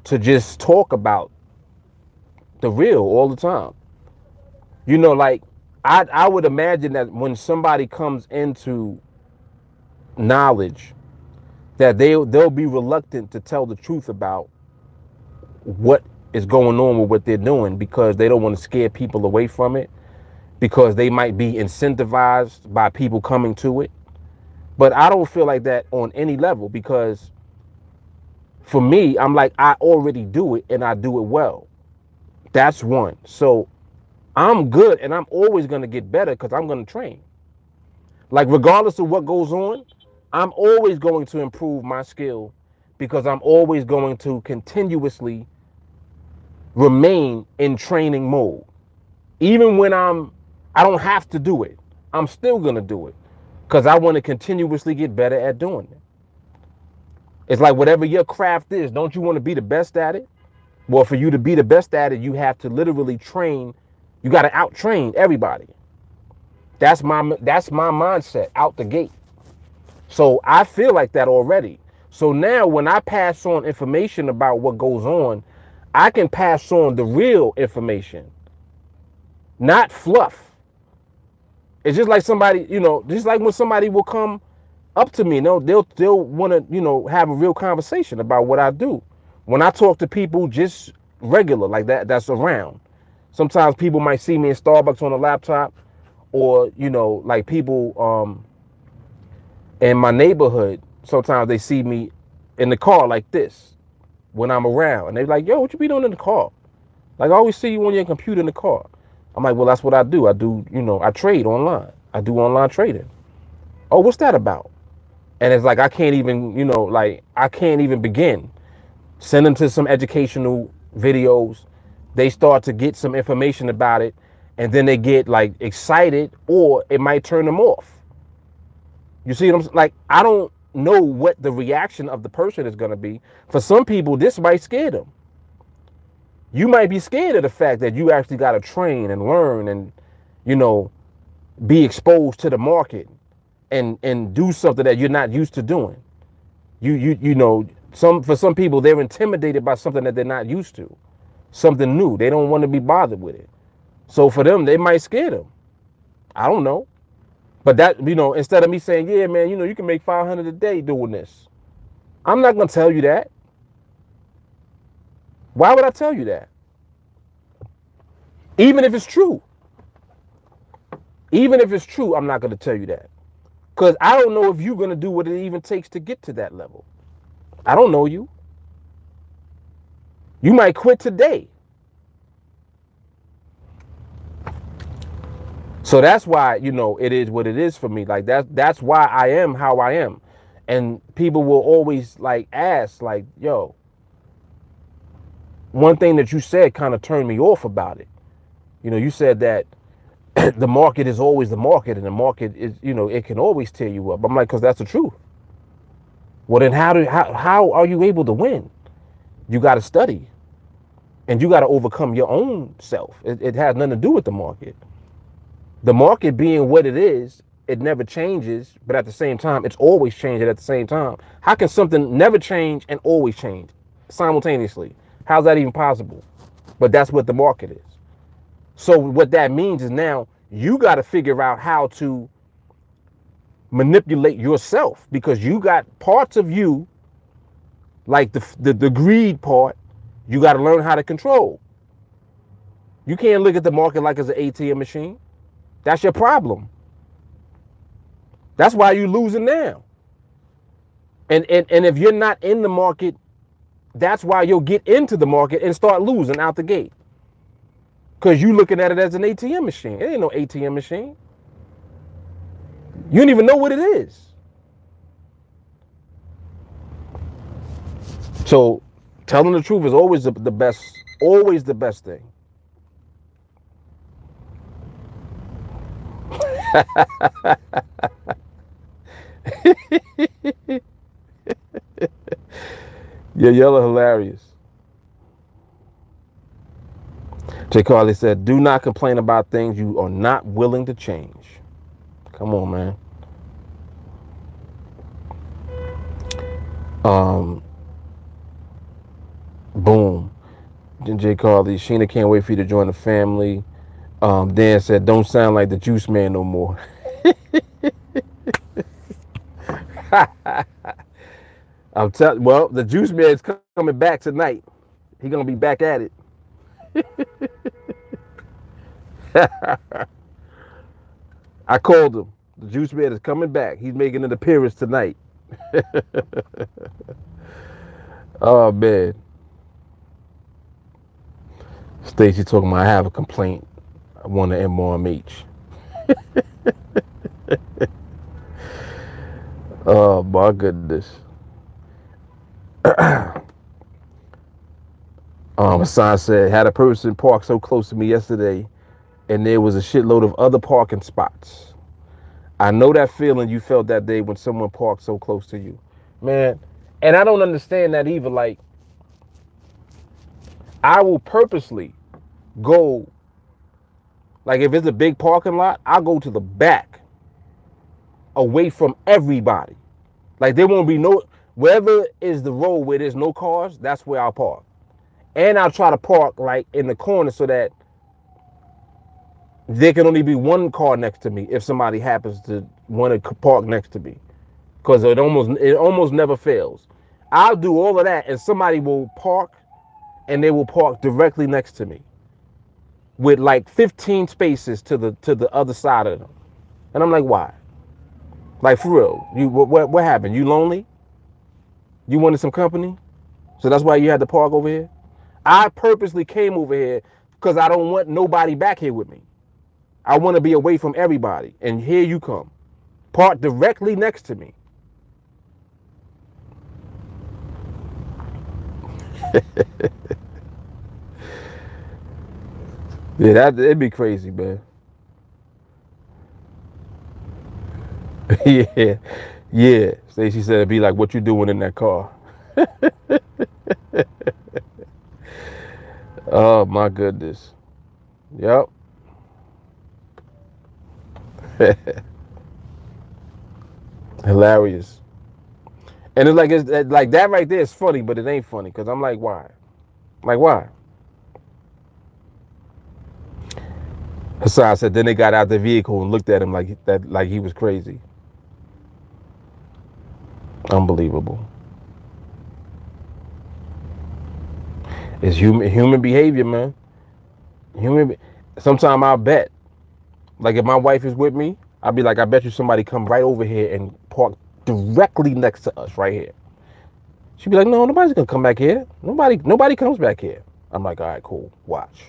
to just talk about the real all the time. Like I would imagine that when somebody comes into knowledge, that they'll be reluctant to tell the truth about what is going on with what they're doing, because they don't want to scare people away from it, because they might be incentivized by people coming to it. But I don't feel like that on any level, because for me, I'm like, I already do it and I do it well. That's one. So I'm good, and I'm always going to get better because I'm going to train. Like, regardless of what goes on, I'm always going to improve my skill, because I'm always going to continuously remain in training mode. Even when I don't have to do it, I'm still going to do it, because I want to continuously get better at doing it. It's like, whatever your craft is, don't you want to be the best at it? Well, for you to be the best at it, you have to literally train. You got to out-train everybody. That's my mindset out the gate. So I feel like that already. So now when I pass on information about what goes on, I can pass on the real information, not fluff. It's just like somebody, just like when somebody will come up to me, they'll want to, have a real conversation about what I do. When I talk to people just regular like that's around. Sometimes people might see me in Starbucks on a laptop, or, like people in my neighborhood, sometimes they see me in the car like this when I'm around, and they're like, yo, what you be doing in the car? Like, I always see you on your computer in the car. I'm like, well, that's what I do. I trade online. I do online trading. Oh, what's that about? And it's like, I can't even, I can't even begin. Send them to some educational videos. They start to get some information about it, and then they get like excited, or it might turn them off. You see what I'm like? I don't know what the reaction of the person is going to be. For some people, this might scare them. You might be scared of the fact that you actually got to train and learn and, be exposed to the market and do something that you're not used to doing. For some people, they're intimidated by something that they're not used to, something new. They don't want to be bothered with it. So for them, they might scare them. I don't know. But that, instead of me saying, yeah, man, you can make 500 a day doing this, I'm not going to tell you that. Why would I tell you that? Even if it's true. Even if it's true, I'm not going to tell you that. Because I don't know if you're going to do what it even takes to get to that level. I don't know you. You might quit today. So that's why, it is what it is for me. Like that's why I am how I am. And people will always like ask, like, yo, one thing that you said kind of turned me off about it. You said that the market is always the market, and the market is, it can always tear you up. I'm like, because that's the truth. Well, then how are you able to win? You got to study, and you got to overcome your own self. It has nothing to do with the market. The market being what it is, it never changes, but at the same time, it's always changing at the same time. How can something never change and always change simultaneously? How's that even possible? But that's what the market is. So what that means is now you got to figure out how to manipulate yourself, because you got parts of you, like the greed part, you got to learn how to control. You can't look at the market like it's an ATM machine. That's your problem. That's why you're losing now. And if you're not in the market, that's why you'll get into the market and start losing out the gate. Because you looking at it as an ATM machine. It ain't no ATM machine. You don't even know what it is. So telling the truth is always the best thing. Yeah, y'all are hilarious. Jay Carly said, do not complain about things you are not willing to change. Come on, man. Boom. Jay Carly, Sheena can't wait for you to join the family. Dan said, don't sound like the juice man no more. Well, the juice man is coming back tonight. He's going to be back at it. I called him. The juice man is coming back. He's making an appearance tonight. Oh, man. Stacy talking about, I have a complaint. I want an MRMH. Oh, my goodness. Hassan said, had a person park so close to me yesterday, and there was a shitload of other parking spots. I know that feeling you felt that day when someone parked so close to you. Man, and I don't understand that either. Like, I will purposely go, like if it's a big parking lot, I'll go to the back, away from everybody. Like there won't be wherever is the road where there's no cars, that's where I'll park. And I'll try to park like in the corner so that there can only be one car next to me if somebody happens to want to park next to me. Because it almost never fails. I'll do all of that and somebody will park, and they will park directly next to me with like 15 spaces to the other side of them. And I'm like, why? Like, for real, what happened? You lonely? You wanted some company? So that's why you had to park over here? I purposely came over here because I don't want nobody back here with me. I want to be away from everybody. And here you come. Park directly next to me. Yeah, it'd be crazy, man. Yeah. Stacey said it'd be like, what you doing in that car? Oh my goodness. Yep. Hilarious. And it's like that right there is funny, but it ain't funny because I'm like, why? Like, why? Hassan said then they got out the vehicle and looked at him like he was crazy. Unbelievable. It's human behavior, man. Sometimes I'll bet. Like if my wife is with me, I'll be like, I bet you somebody come right over here and park directly next to us right here. She'd be like, no, nobody's gonna come back here. Nobody comes back here. I'm like, all right, cool. Watch.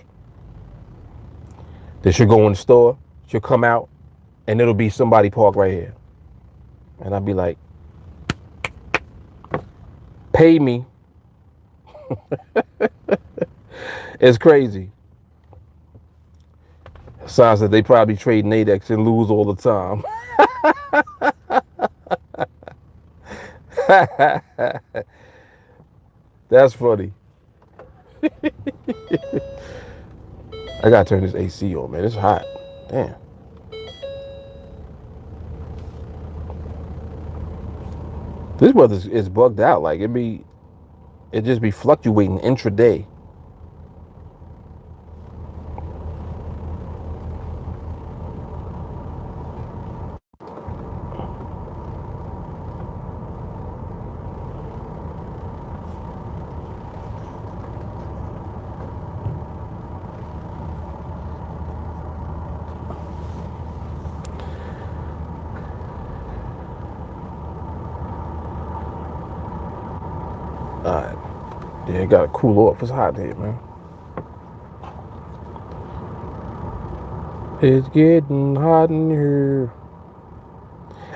Then she'll go in the store. She'll come out and it'll be somebody parked right here. And I'll be like, pay me. It's crazy. Signs that they probably trade NADEX and lose all the time. That's funny. I gotta turn this AC on, man. It's hot. Damn. This weather is bugged out. Like it just be fluctuating intraday. Alright. Yeah, it gotta cool off. It's hot here, man. It's getting hot in here.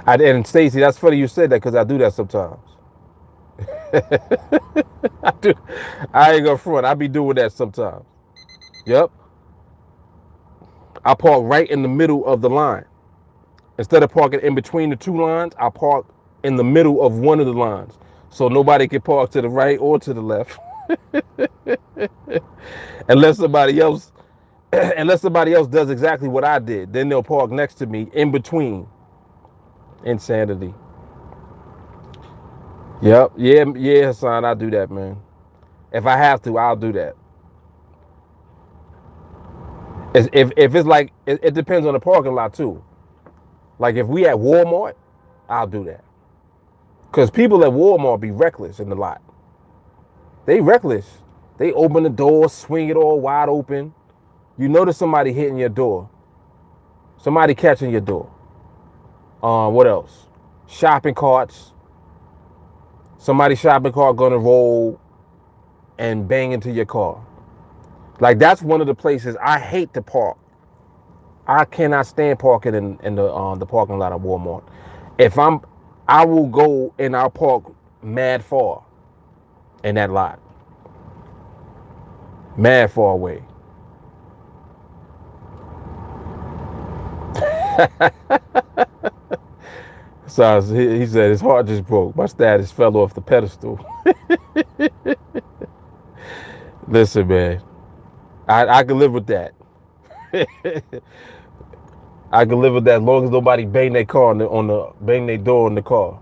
And Stacy, that's funny you said that because I do that sometimes. I do. I ain't gonna front. I be doing that sometimes. Yep. I park right in the middle of the line. Instead of parking in between the two lines, I park in the middle of one of the lines. So nobody can park to the right or to the left. unless somebody else does exactly what I did. Then they'll park next to me in between. Insanity. Yep. Yeah, Hassan, I do that, man. If I have to, I'll do that. If it's like, it depends on the parking lot too. Like if we at Walmart, I'll do that. Because people at Walmart be reckless in the lot. They reckless. They open the door, swing it all wide open. You notice somebody hitting your door. Somebody catching your door. What else? Shopping carts. Somebody's shopping cart gonna roll and bang into your car. Like that's one of the places I hate to park. I cannot stand parking in the parking lot of Walmart. I will go and I'll park mad far in that lot. Mad far away. So he said his heart just broke. My status fell off the pedestal. Listen, man, I can live with that. I can live with that as long as nobody bang their car bang their door in the car.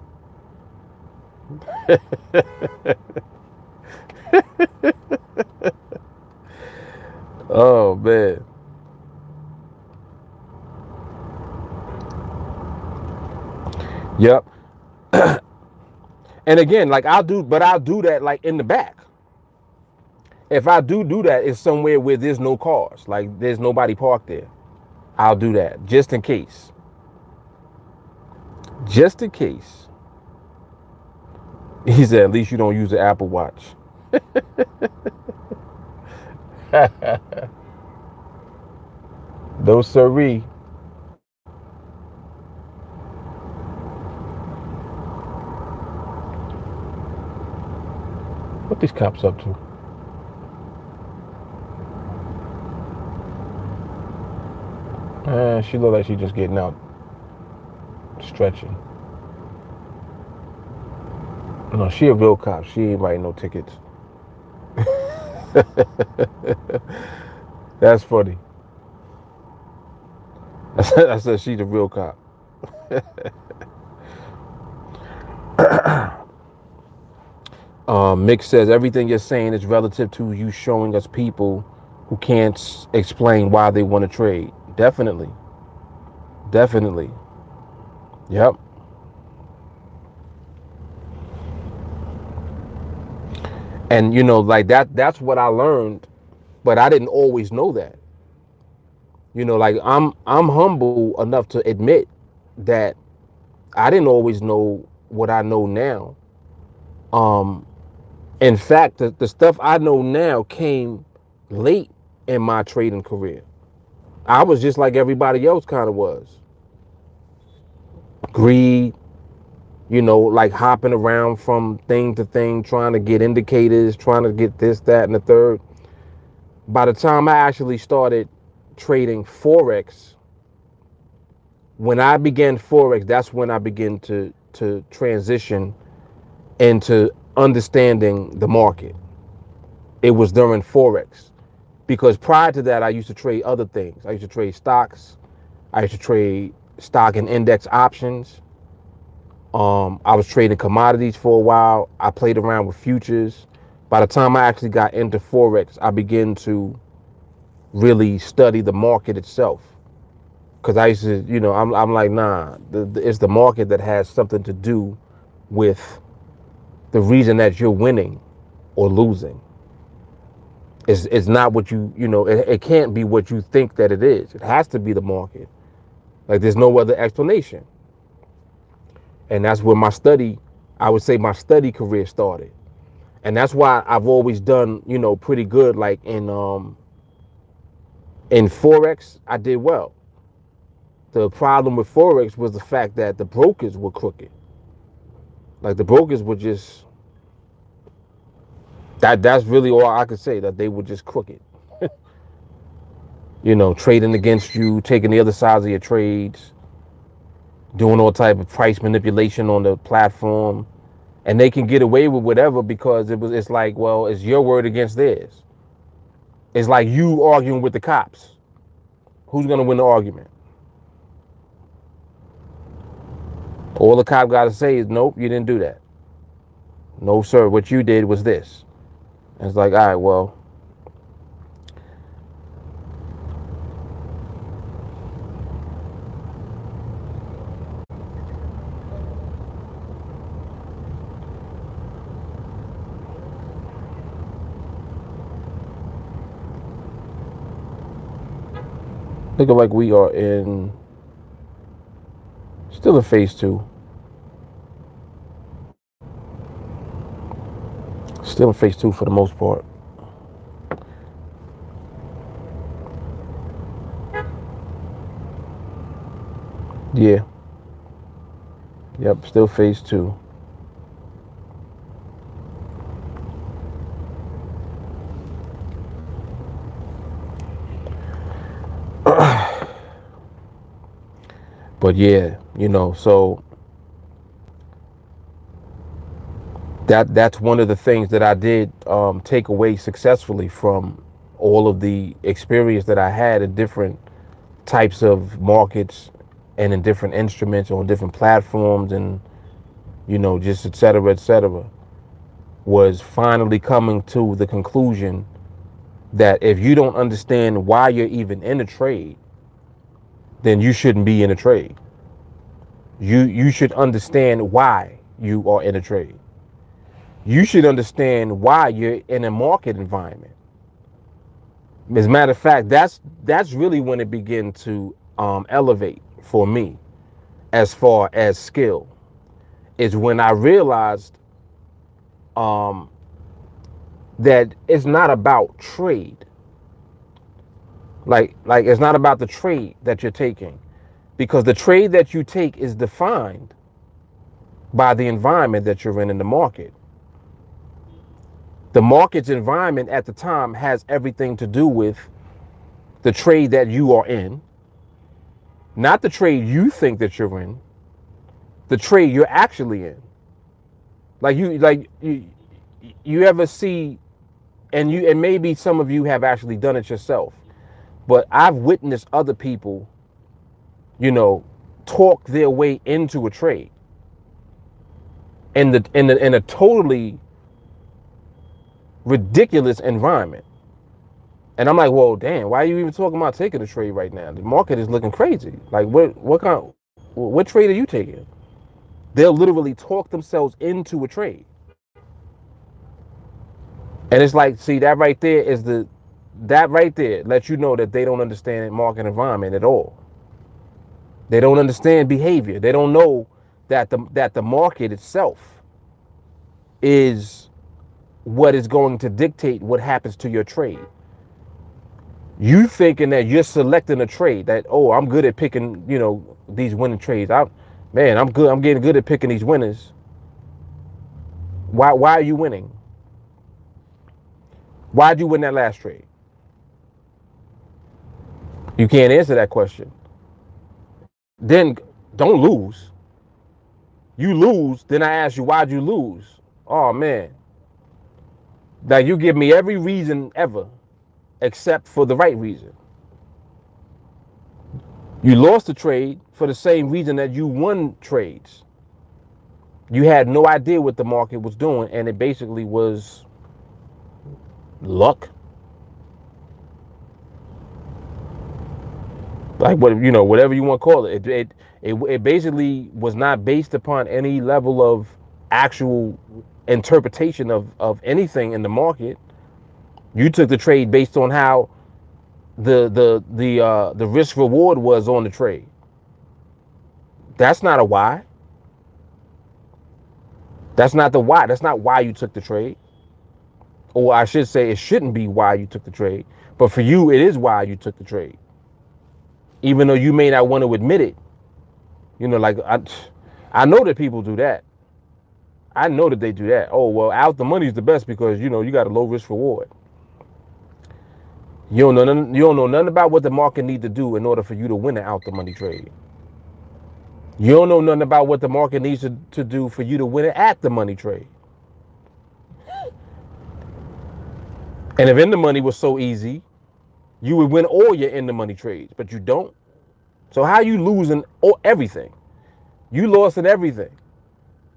Oh man. Yep. And again, like I'll do that like in the back. If I do that, it's somewhere where there's no cars, like there's nobody parked there. I'll do that just in case. Just in case. He said, at least you don't use the Apple Watch. No siree. What these cops up to? She look like she just getting out, stretching. No, she a real cop. She ain't writing no tickets. That's funny. I said she's a real cop. Mick says everything you're saying is relative to you showing us people who can't explain why they want to trade. Definitely. Yep. And you know, like that's what I learned, but I didn't always know that. You know, like I'm humble enough to admit that I didn't always know what I know now. In fact, the stuff I know now came late in my trading career. I was just like everybody else kind of was. Greed, like hopping around from thing to thing, trying to get indicators, trying to get this, that, and the third. By the time I actually started trading Forex, when I began Forex, that's when I began to transition into understanding the market. It was during Forex. Because prior to that, I used to trade other things. I used to trade stocks. I used to trade stock and index options. I was trading commodities for a while. I played around with futures. By the time I actually got into Forex, I began to really study the market itself. Because I used to, I'm like, nah, it's the market that has something to do with the reason that you're winning or losing. It's not what it can't be what you think that it is. It has to be the market. Like there's no other explanation. And that's where I would say my study career started. And that's why I've always done, pretty good. Like in Forex, I did well. The problem with Forex was the fact that the brokers were crooked. Like the brokers were just that's really all I could say, that they were just crooked. Trading against you, taking the other sides of your trades, doing all type of price manipulation on the platform. And they can get away with whatever because it's like, well, it's your word against theirs. It's like you arguing with the cops. Who's gonna win the argument? All the cop gotta say is, nope, you didn't do that. No, sir, what you did was this. And it's like, all right, well, looking like we are still in phase two. Still in phase two for the most part. Yeah. Yep, still phase two. But yeah, so that's one of the things that I did take away successfully from all of the experience that I had in different types of markets and in different instruments on different platforms and just et cetera, was finally coming to the conclusion that if you don't understand why you're even in a trade, then you shouldn't be in a trade. You should understand why you are in a trade. You should understand why you're in a market environment. As a matter of fact, that's really when it began to elevate for me as far as skill. Is when I realized um, that it's not about trade. Like it's not about the trade that you're taking, because the trade that you take is defined by the environment that you're in the market. The market's environment at the time has everything to do with the trade that you are in, not the trade you think that you're in, the trade you're actually in. You ever see, and maybe some of you have actually done it yourself, but I've witnessed other people, talk their way into a trade in a totally ridiculous environment. And I'm like, well, damn, why are you even talking about taking a trade right now? The market is looking crazy. Like, what trade are you taking? They'll literally talk themselves into a trade. And it's like, see, that right there lets you know that they don't understand market environment at all. They don't understand behavior. They don't know that the market itself is what is going to dictate what happens to your trade. You thinking that you're selecting a trade that, oh, I'm good at picking, these winning trades. I'm good. I'm getting good at picking these winners. Why are you winning? Why'd you win that last trade? You can't answer that question. Then don't lose. You lose, then I ask you, why'd you lose? Oh man. Now you give me every reason ever except for the right reason. You lost the trade for the same reason that you won trades. You had no idea what the market was doing, and it basically was luck. Like whatever you want to call it. It basically was not based upon any level of actual interpretation of anything in the market. You took the trade based on how the risk reward was on the trade. That's not a why. That's not the why. That's not why you took the trade. Or I should say, it shouldn't be why you took the trade. But for you, it is why you took the trade. Even though you may not want to admit it. Like I know that people do that. I know that they do that. Oh, well, out the money is the best because, you got a low risk reward. You don't know nothing about what the market needs to do in order for you to win an out the money trade. You don't know nothing about what the market needs to do for you to win an at the money trade. And if in the money was so easy, you would win all your in the money trades, but you don't. So how you losing everything? You lost in everything.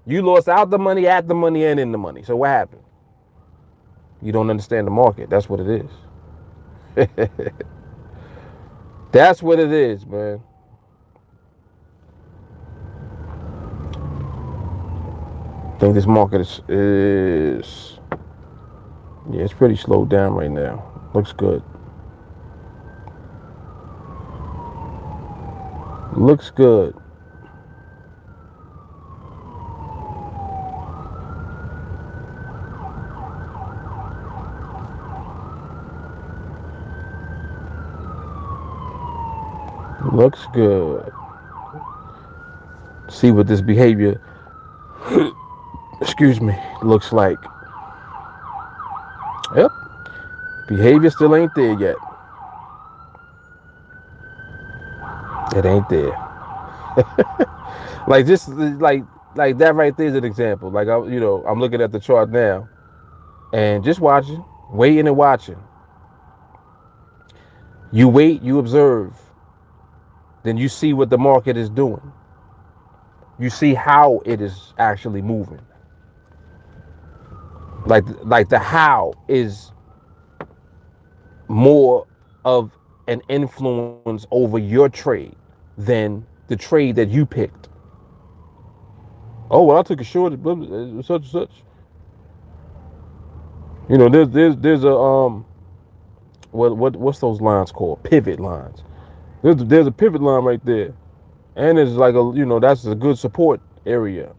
You lost out the money, at the money, and in the money. So what happened? You don't understand the market. That's what it is. That's what it is, man. I think this market is yeah, it's pretty slowed down right now. Looks good. Looks good. Looks good. See what this behavior, excuse me, looks like. Yep. Behavior still ain't there yet. It ain't there. Like just like that right there is an example. Like I'm looking at the chart now and just watching, waiting and watching. You wait, you observe, then you see what the market is doing. You see how it is actually moving. Like the how is more of an influence over your trade than the trade that you picked. Oh well, I took a short such and such. There's a what's those lines called? Pivot lines. There's a pivot line right there, and it's like that's a good support area.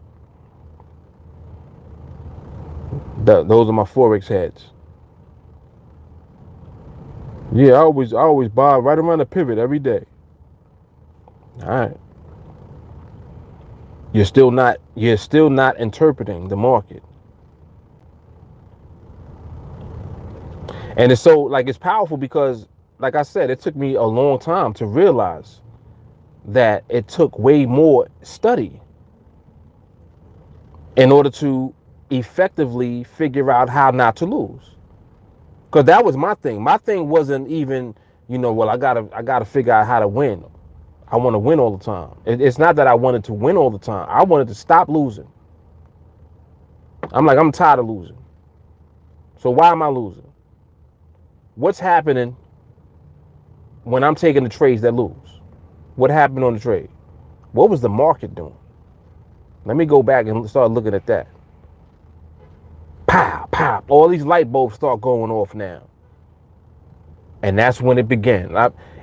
Those are my Forex heads. Yeah, I always buy right around the pivot every day. All right. You're still not interpreting the market. And it's powerful because, like I said, it took me a long time to realize that it took way more study in order to effectively figure out how not to lose. Because that was my thing. My thing wasn't even, well, I gotta figure out how to win. I want to win all the time. It's not that I wanted to win all the time. I wanted to stop losing. I'm tired of losing. So why am I losing? What's happening when I'm taking the trades that lose? What happened on the trade? What was the market doing? Let me go back and start looking at that. Pow, pow. All these light bulbs start going off now. And that's when it began.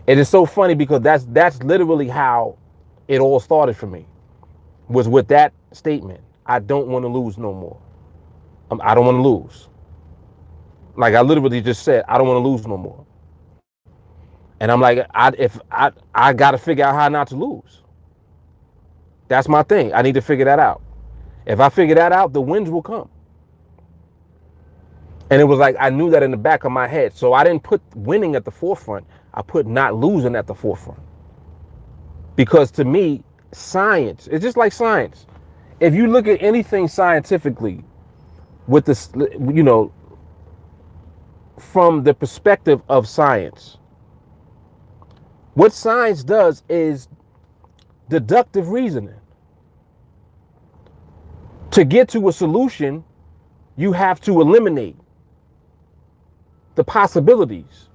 It is so funny because that's literally how it all started for me. Was with that statement. I don't want to lose no more. I don't want to lose. Like I literally just said, I don't want to lose no more. And I'm like, I got to figure out how not to lose. That's my thing. I need to figure that out. If I figure that out, the wins will come. And it was like I knew that in the back of my head. So I didn't put winning at the forefront. I put not losing at the forefront. Because to me, science, it's just like science. If you look at anything scientifically with this, from the perspective of science, what science does is deductive reasoning. To get to a solution, you have to eliminate the possibilities.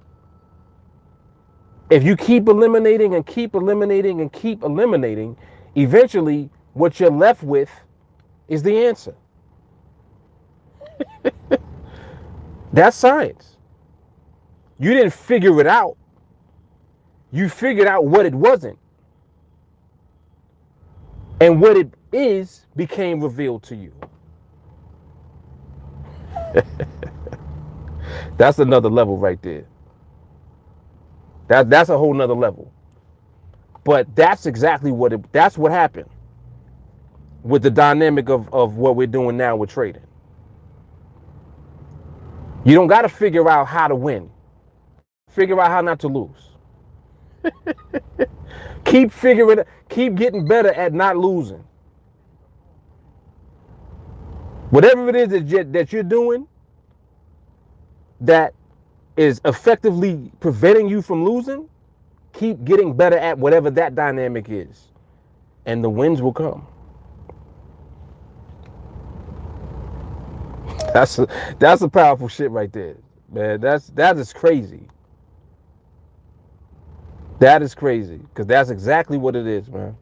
If you keep eliminating and keep eliminating and keep eliminating, eventually what you're left with is the answer. That's science. You didn't figure it out. You figured out what it wasn't. And what it is became revealed to you. That's another level right there. That's a whole nother level. But that's exactly that's what happened with the dynamic of what we're doing now with trading. You don't got to figure out how to win. Figure out how not to lose. Keep getting better at not losing. Whatever it is that you're doing that is effectively preventing you from losing, keep getting better at whatever that dynamic is, and the wins will come. That's a powerful shit right there, man. That is crazy. That is crazy, because that's exactly what it is, man.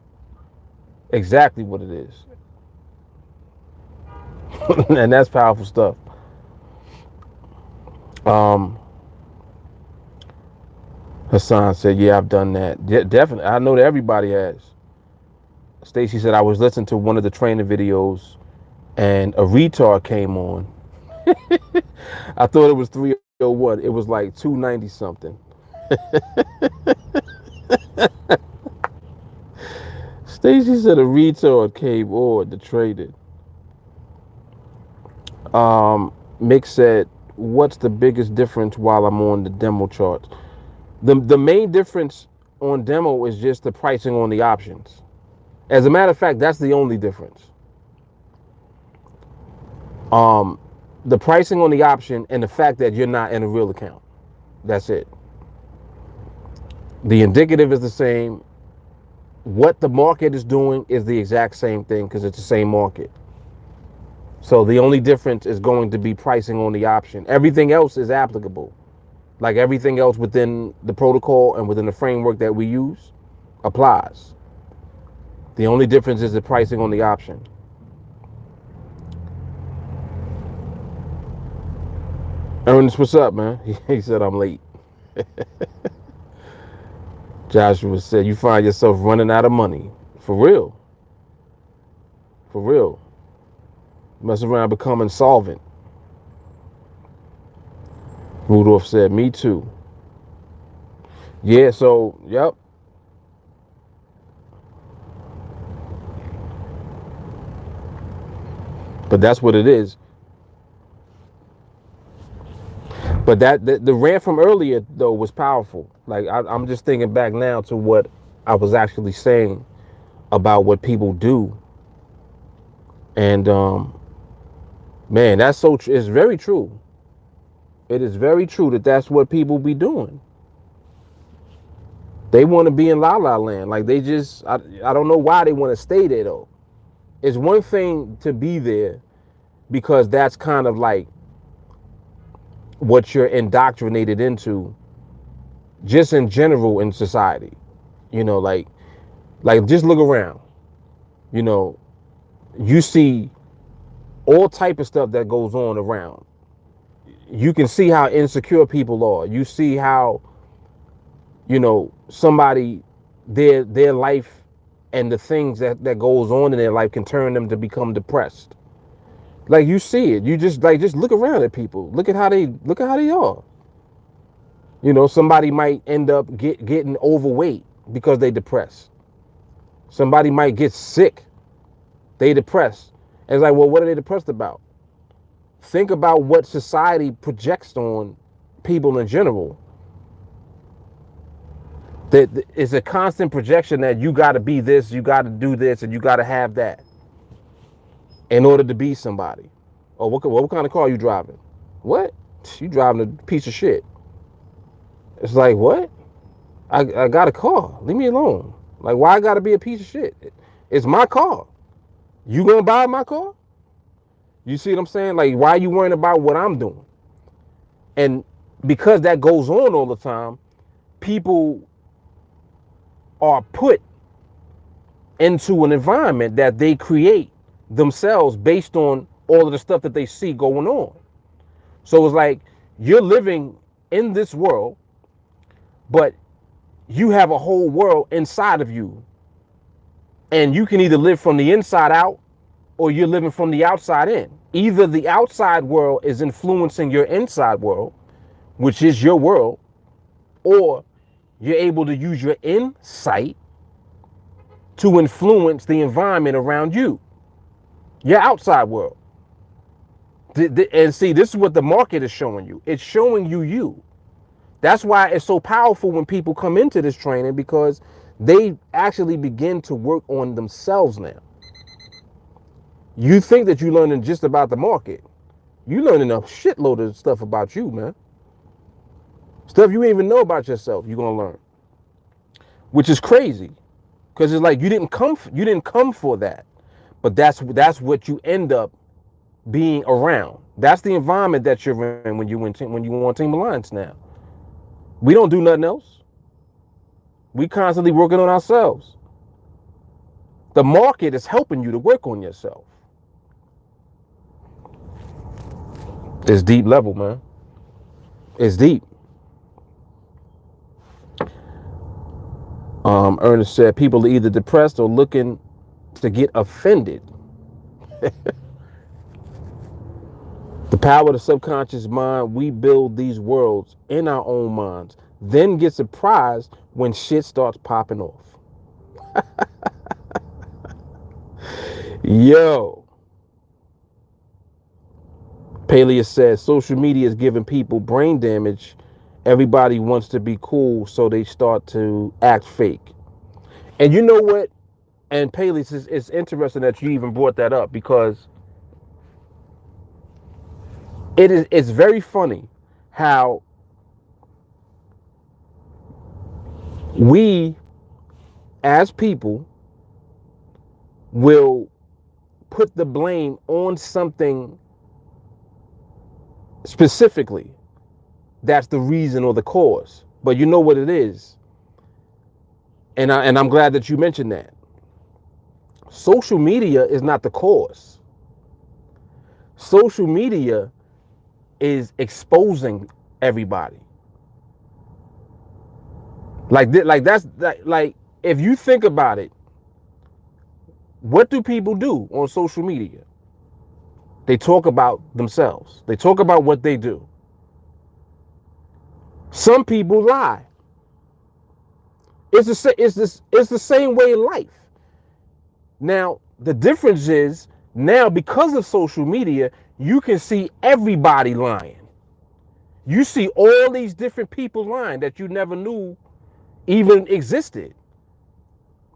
Exactly what it is. And that's powerful stuff. Hassan said, yeah, I've done that. Yeah, definitely. I know that everybody has. Stacy said, I was listening to one of the training videos and a retard came on. I thought it was 301. It was like 290 something. Stacy said a retard came on to trade it. Mick said, what's the biggest difference while I'm on the demo charts? The main difference on demo is just the pricing on the options. As a matter of fact, that's the only difference. The pricing on the option and the fact that you're not in a real account. That's it. The indicative is the same. What the market is doing is the exact same thing because it's the same market. So the only difference is going to be pricing on the option. Everything else is applicable. Like everything else within the protocol and within the framework that we use applies. The only difference is the pricing on the option. Ernest, what's up, man? He said I'm late. Joshua said, you find yourself running out of money. For real. For real. Mess around becoming solvent. Rudolph said, me too. Yeah, so, yep. But that's what it is. But the rant from earlier, though, was powerful. Like, I'm just thinking back now to what I was actually saying about what people do. And, man, that's it's very true. It is very true that that's what people be doing. They want to be in La La Land. Like, they just, I don't know why they want to stay there, though. It's one thing to be there because that's kind of like what you're indoctrinated into just in general in society. You know, like just look around. You know, you see all type of stuff that goes on around. You can see how insecure people are. You see how, you know, somebody, their life and the things that goes on in their life can turn them to become depressed. Like, you see it. You just look around at people. Look at how they are. You know, somebody might end up getting overweight because they depressed. Somebody might get sick. They depressed. And it's like, well, what are they depressed about? Think about what society projects on people in general. That it's a constant projection that you got to be this, you got to do this, and you got to have that in order to be somebody. Oh, what kind of car are you driving? What? You driving a piece of shit. It's like, what? I got a car. Leave me alone. Like, why I got to be a piece of shit? It's my car. You gonna buy my car? You see what I'm saying? Like, why are you worrying about what I'm doing? And because that goes on all the time, people are put into an environment that they create themselves based on all of the stuff that they see going on. So it's like you're living in this world, but you have a whole world inside of you. And you can either live from the inside out or you're living from the outside in. Either the outside world is influencing your inside world, which is your world, or you're able to use your insight to influence the environment around you, your outside world. And see, this is what the market is showing you. It's showing you you. That's why it's so powerful when people come into this training, because they actually begin to work on themselves now. You think that you're learning just about the market. You're learning a shitload of stuff about you, man. Stuff you ain't even know about yourself, you're gonna learn. Which is crazy. Because it's like you didn't come for that. But that's what you end up being around. That's the environment that you're in when you on Team Alliance now. We don't do nothing else. We constantly working on ourselves. The market is helping you to work on yourself. It's deep level, man. It's deep. Ernest said people are either depressed or looking to get offended. The power of the subconscious mind, we build these worlds in our own minds, then get surprised when shit starts popping off. Yo. Palea says social media is giving people brain damage. Everybody wants to be cool, so they start to act fake. And you know what? And Palea, it's interesting that you even brought that up, because it's very funny how we as people will put the blame on something specifically that's the reason or the cause. But you know what it is. And I'm glad that you mentioned that. Social media is not the cause. Social media is exposing everybody. Like if you think about it, what do people do on social media? They talk about themselves. They talk about what they do. Some people lie. It's the same way in life. Now, the difference is now, because of social media, you can see everybody lying. You see all these different people lying that you never knew even existed,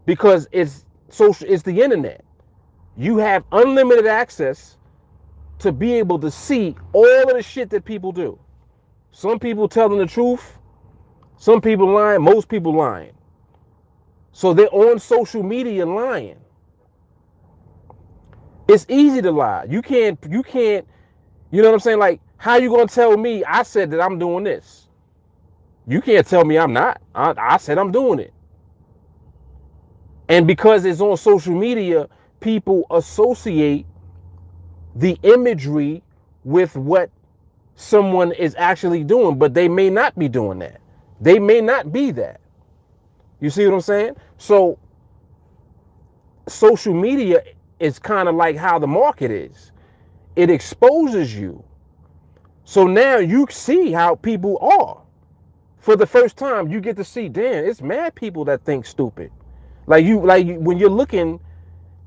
because it's the internet. You have unlimited access to be able to see all of the shit that people do. Some people telling the truth, some people lying, most people lying. So they're on social media lying. It's easy to lie. You can't, you know what I'm saying? Like, how you gonna tell me I said that I'm doing this? You can't tell me I'm not. I said I'm doing it. And because it's on social media, people associate the imagery with what someone is actually doing, but they may not be doing that. They may not be that. You see what I'm saying? So social media is kind of like how the market is. It exposes you. So now you see how people are for the first time, you get to see, damn, it's mad people that think stupid. When you're looking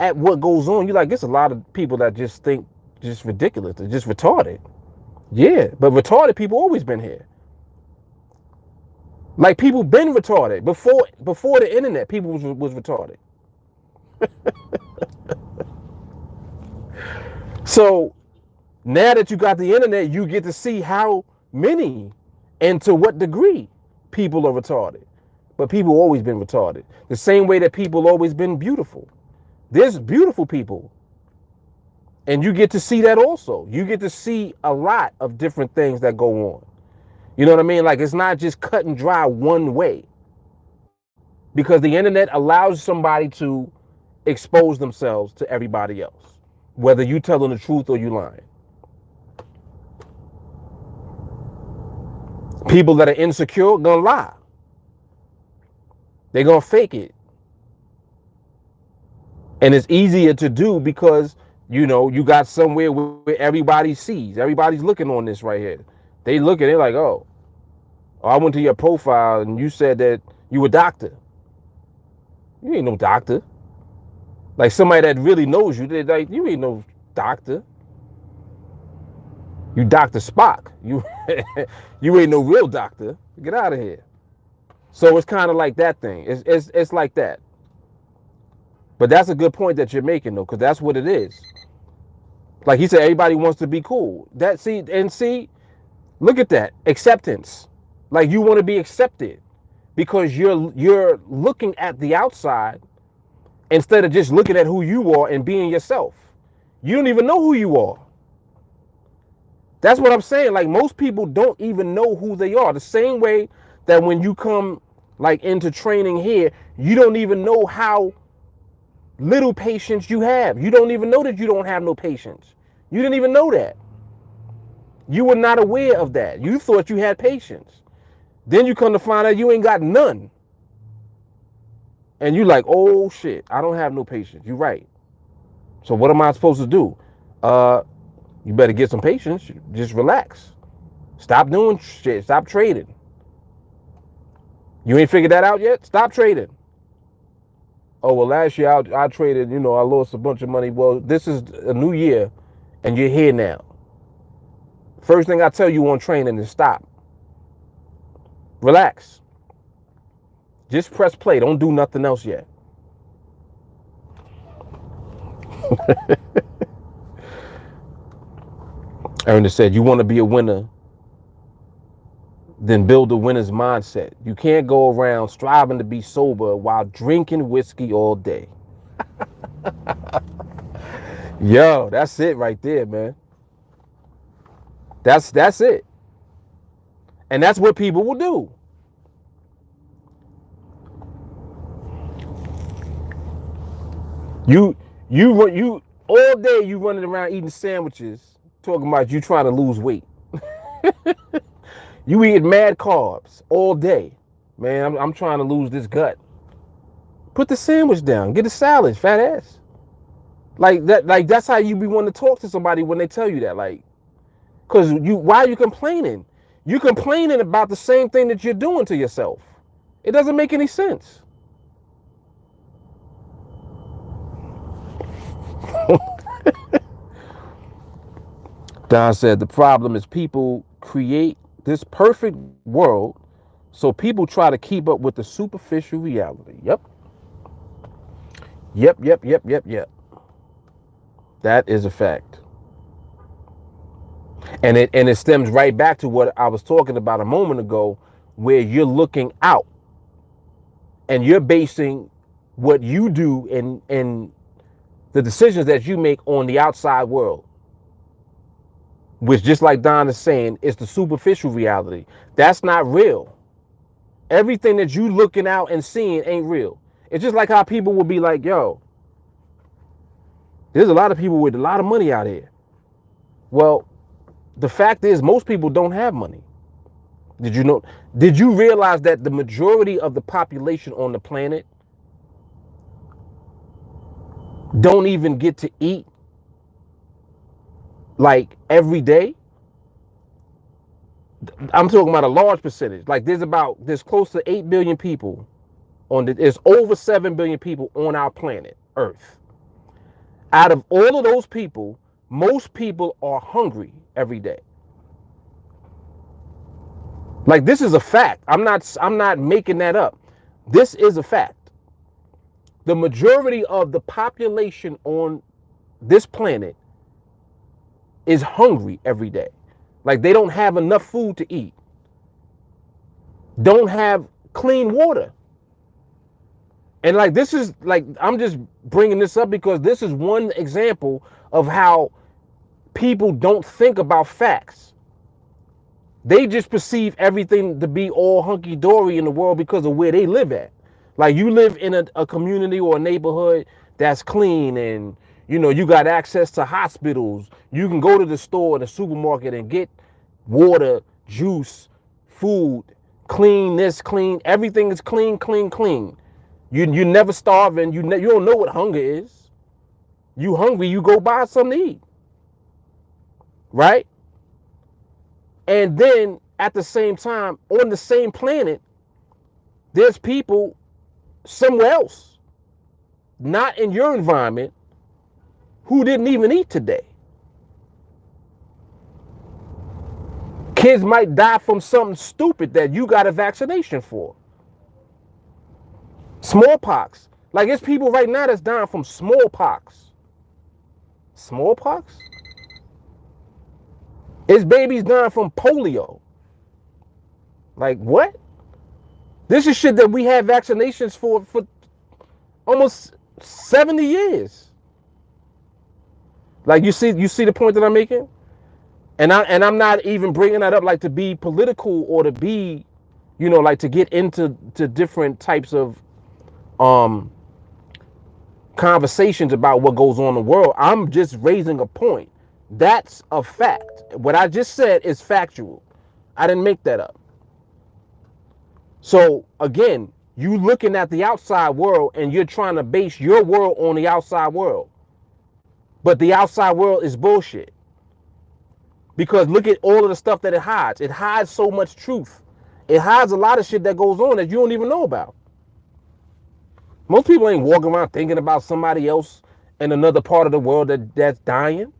at what goes on, you're like, there's a lot of people that just think just ridiculous, they're just retarded. Yeah, but retarded people always been here. Like people been retarded before the internet. People was retarded. So now that you got the internet, you get to see how many and to what degree people are retarded. But people always been retarded. The same way that people always been beautiful. There's beautiful people. And you get to see that also. You get to see a lot of different things that go on. You know what I mean? Like it's not just cut and dry one way. Because the internet allows somebody to expose themselves to everybody else, whether you telling the truth or you lying. People that are insecure gonna lie. They're gonna fake it. And it's easier to do because you got somewhere where everybody sees. Everybody's looking on this right here. They look at it like, oh, I went to your profile and you said that you a doctor. You ain't no doctor. Like somebody that really knows you, they're like, you ain't no doctor. You Dr. Spock. You ain't no real doctor. Get out of here. So it's kind of like that thing. It's like that. But that's a good point that you're making though, because that's what it is. Like he said, everybody wants to be cool. Look at that. Acceptance. Like you want to be accepted because you're looking at the outside instead of just looking at who you are and being yourself. You don't even know who you are. That's what I'm saying. Like most people don't even know who they are. The same way that when you come like into training here, you don't even know how little patience you have. You don't even know that you don't have no patience. You didn't even know that. You were not aware of that. You thought you had patience. Then you come to find out you ain't got none. And you like, oh shit, I don't have no patience. You're right. So what am I supposed to do? You better get some patience. Just relax. Stop doing shit. Stop trading. You ain't figured that out yet? Stop trading. Oh, well, last year I traded, I lost a bunch of money. Well, this is a new year and you're here now. First thing I tell you on training is stop. Relax. Just press play. Don't do nothing else yet. Ernest said, you want to be a winner, then build a winner's mindset. You can't go around striving to be sober while drinking whiskey all day. Yo, that's it right there, man. That's it. And that's what people will do. You all day you running around eating sandwiches, talking about you trying to lose weight. You eat mad carbs all day. Man, I'm trying to lose this gut. Put the sandwich down. Get a salad, fat ass. Like that's how you be wanting to talk to somebody when they tell you that. Like, cause why are you complaining? You're complaining about the same thing that you're doing to yourself. It doesn't make any sense. Don said the problem is people create this perfect world, so people try to keep up with the superficial reality. Yep. That is a fact. And it stems right back to what I was talking about a moment ago, where you're looking out and you're basing what you do and the decisions that you make on the outside world, which, just like Don is saying, is the superficial reality. That's not real. Everything that you looking out and seeing ain't real. It's just like how people will be like, yo, there's a lot of people with a lot of money out here. Well, the fact is most people don't have money. Did you realize that the majority of the population on the planet don't even get to eat like every day? I'm talking about a large percentage. Like there's close to 8 billion people there's over 7 billion people on our planet, Earth. Out of all of those people, most people are hungry every day. Like this is a fact. I'm not making that up. This is a fact. The majority of the population on this planet is hungry every day. Like they don't have enough food to eat. Don't have clean water. And like this is like I'm just bringing this up because this is one example of how people don't think about facts. They just perceive everything to be all hunky-dory in the world because of where they live at. Like you live in a community or a neighborhood that's clean and you got access to hospitals. You can go to the store, the supermarket and get water, juice, food, clean this, clean. Everything is clean, clean, clean. You never starving. You don't know what hunger is. You hungry, you go buy something to eat. Right? And then at the same time, on the same planet, there's people somewhere else, not in your environment, who didn't even eat today. Kids might die from something stupid that you got a vaccination for. Smallpox. Like it's people right now that's dying from smallpox. Smallpox? It's babies dying from polio. Like what? This is shit that we had vaccinations for almost 70 years. Like you see the point that I'm making? And I'm not even bringing that up like to be political or to be, like to get into different types of conversations about what goes on in the world. I'm just raising a point. That's a fact. What I just said is factual. I didn't make that up. So again, you looking at the outside world and you're trying to base your world on the outside world. But the outside world is bullshit. Because look at all of the stuff that it hides. It hides so much truth. It hides a lot of shit that goes on that you don't even know about. Most people ain't walking around thinking about somebody else in another part of the world that's dying.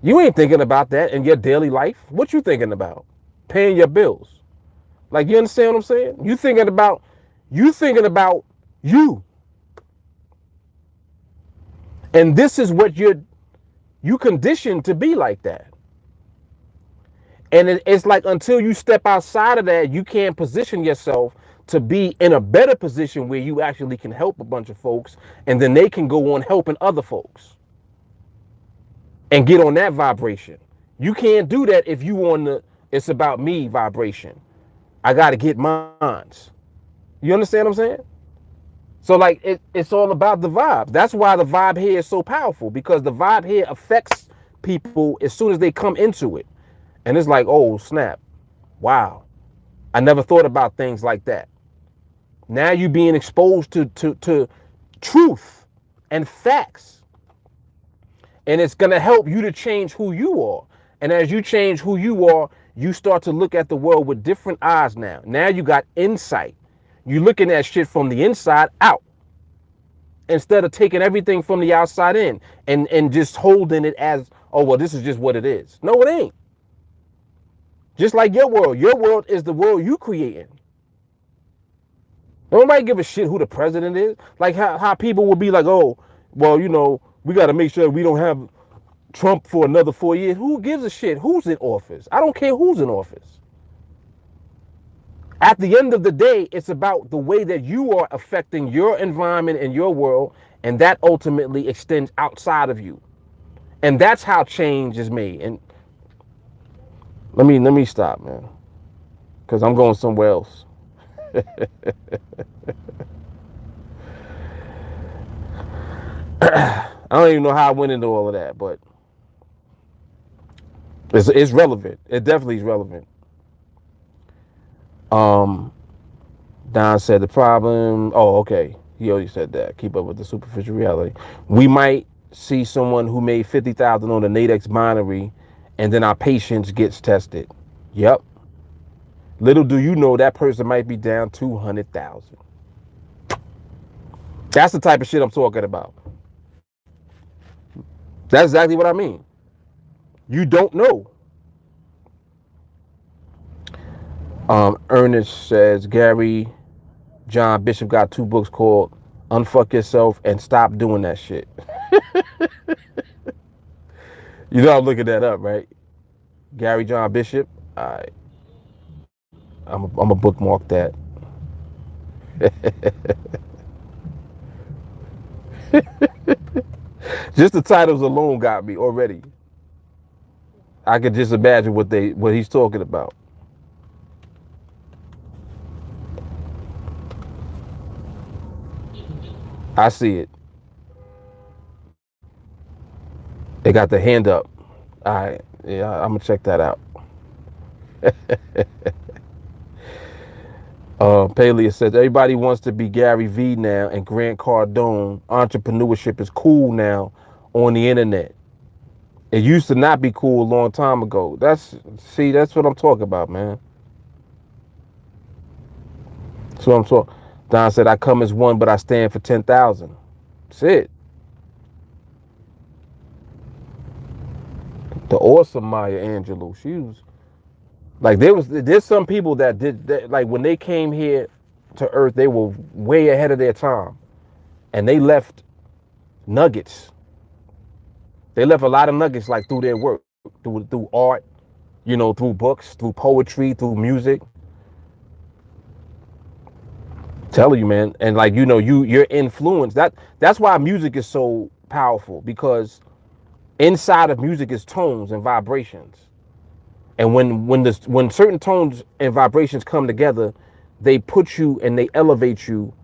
You ain't thinking about that in your daily life. What you thinking about? Paying your bills. Like, you understand what I'm saying? You thinking about you. And this is what you conditioned to be like that. And it's like until you step outside of that, you can't position yourself to be in a better position where you actually can help a bunch of folks and then they can go on helping other folks and get on that vibration. You can't do that if you on the it's about me vibration. I got to get mines. You understand what I'm saying? So like it's all about the vibe. That's why the vibe here is so powerful, because the vibe here affects people as soon as they come into it. And it's like, oh, snap. Wow. I never thought about things like that. Now you're being exposed to truth and facts. And it's going to help you to change who you are. And as you change who you are, you start to look at the world with different eyes now. Now you got insight. You're looking at shit from the inside out instead of taking everything from the outside in and just holding it as, oh, well, this is just what it is. No, it ain't. Just like your world is the world you creating. Nobody give a shit who the president is. Like how people will be like, oh, well, we got to make sure we don't have Trump for another 4 years. Who gives a shit who's in office? I don't care who's in office. At the end of the day, it's about the way that you are affecting your environment and your world, and that ultimately extends outside of you. And that's how change is made. And let me stop, man, because I'm going somewhere else. I don't even know how I went into all of that, but it's relevant. It definitely is relevant. Don said the problem. Oh, okay. He already said that. Keep up with the superficial reality. We might see someone who made 50,000 on the NADEX binary and then our patience gets tested. Yep. Little do you know that person might be down 200,000. That's the type of shit I'm talking about. That's exactly what I mean. You don't know. Ernest says Gary John Bishop got 2 books called Unfuck Yourself and Stop Doing That Shit. You know I'm looking that up, right? Gary John Bishop. All right. I'm a bookmark that. Just the titles alone got me already. I could just imagine what he's talking about. I see it. They got the hand up. All right. Yeah, I'm gonna check that out. Palea says everybody wants to be Gary Vee now and Grant Cardone. Entrepreneurship is cool now on the internet. It used to not be cool a long time ago. That's what I'm talking about, man. That's what I'm talking. Don said I come as one, but I stand for 10,000. That's it. The awesome Maya Angelou. She was like there's some people that did that, like when they came here to Earth, they were way ahead of their time, and they left nuggets. They left a lot of nuggets like through their work, through art, through books, through poetry, through music. Tell you, man, and like your influence. That's why music is so powerful, because inside of music is tones and vibrations. And when certain tones and vibrations come together, they put you and they elevate you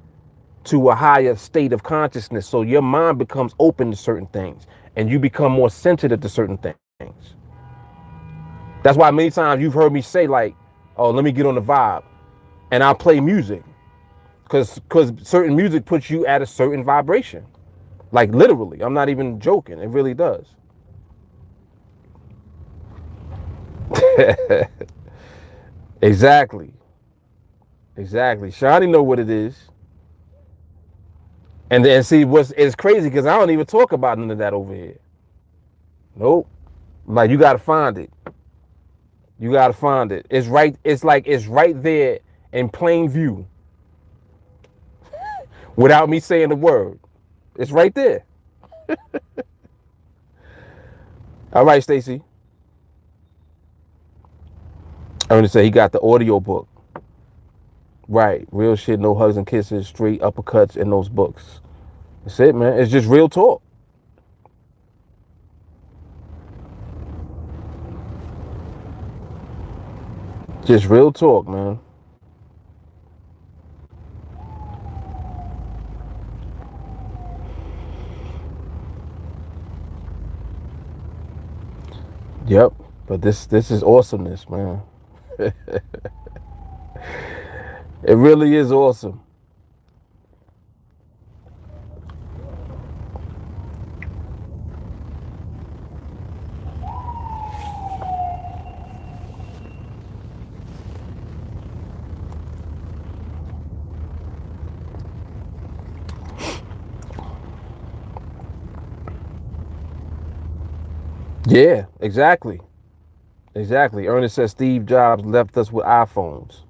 to a higher state of consciousness. So your mind becomes open to certain things and you become more sensitive to certain things. That's why many times you've heard me say like, oh, let me get on the vibe. And I'll play music because certain music puts you at a certain vibration. Like literally, I'm not even joking. It really does. Exactly. Shani know what it is. And then see it's crazy because I don't even talk about none of that over here. Nope. Like you gotta find it. You gotta find it. It's right. It's right there in plain view, without me saying the word. It's right there. All right, Stacy. Ernest said he got the audio book. Right. Real shit, no hugs and kisses, straight uppercuts in those books. That's it, man. It's just real talk. Just real talk, man. Yep. But this is awesomeness, man. It really is awesome. Yeah, exactly. Exactly. Ernest says Steve Jobs left us with iPhones.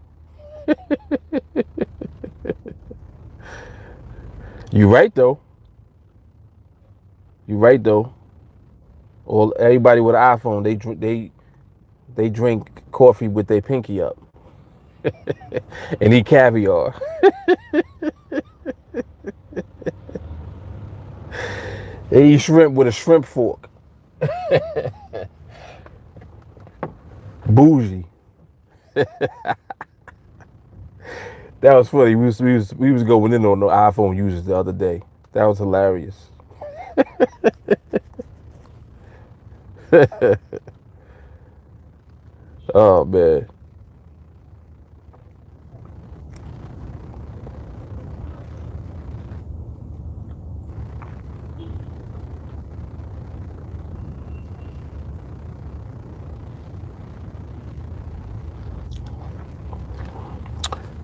You right though. You right though. Or everybody with an iPhone, they drink coffee with their pinky up and eat caviar. They eat shrimp with a shrimp fork. Bougie. That was funny. We was going in on the iPhone users the other day. That was hilarious. Oh man.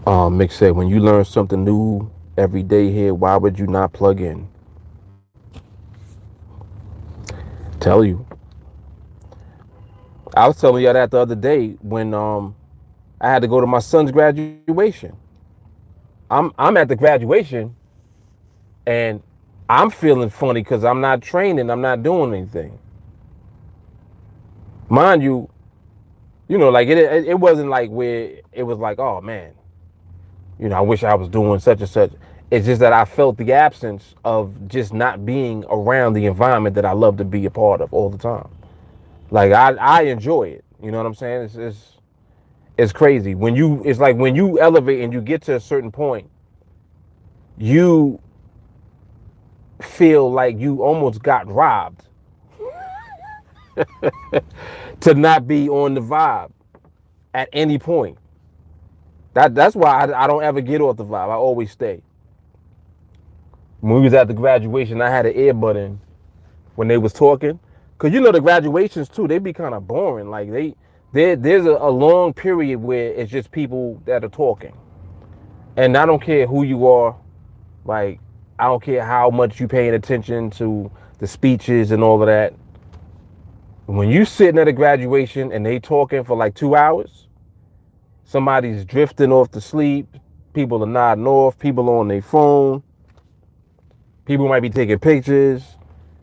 Mick said, when you learn something new every day here, why would you not plug in? Tell you. I was telling you that the other day when I had to go to my son's graduation. I'm at the graduation and I'm feeling funny because I'm not training, I'm not doing anything. Mind you, like it wasn't like where it was like, oh man, I wish I was doing such and such. It's just that I felt the absence of just not being around the environment that I love to be a part of all the time. Like I enjoy it. You know what I'm saying? It's crazy. It's like when you elevate and you get to a certain point, you feel like you almost got robbed to not be on the vibe at any point. That's why I don't ever get off the vibe. I always stay. When we was at the graduation, I had an earbud in when they was talking, cause the graduations too, they be kind of boring. Like there's a long period where it's just people that are talking, and I don't care who you are. Like I don't care how much you paying attention to the speeches and all of that. When you sitting at a graduation and they talking for like 2 hours, somebody's drifting off to sleep. People are nodding off. People are on their phone. People might be taking pictures.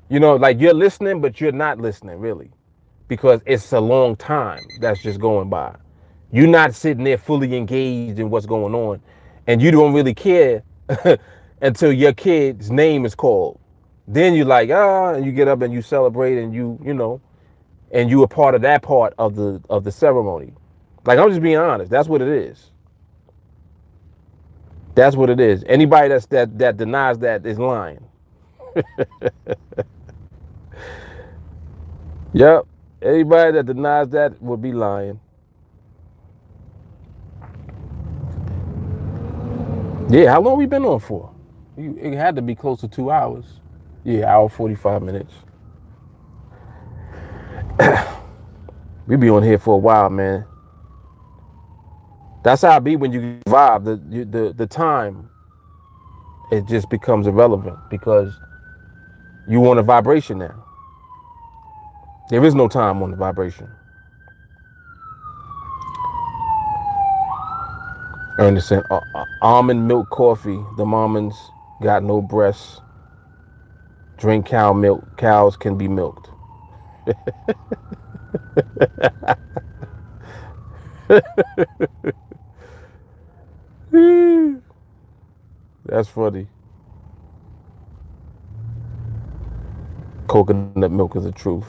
Like you're listening, but you're not listening really, because it's a long time that's just going by. You're not sitting there fully engaged in what's going on, and you don't really care until your kid's name is called. Then you're like, and you get up and you celebrate, and and you are part of that part of the ceremony. Like I'm just being honest. That's what it is. That's what it is. Anybody that denies that is lying. Yep. Anybody that denies that would be lying. Yeah, how long we been on for? It had to be close to 2 hours. Yeah, hour 45 minutes. We be on here for a while, man. That's how it be when you vibe. The time, it just becomes irrelevant because you want a vibration now. There is no time on the vibration. Anderson, almond milk coffee. The almonds got no breasts. Drink cow milk. Cows can be milked. That's funny. Coconut milk is the truth.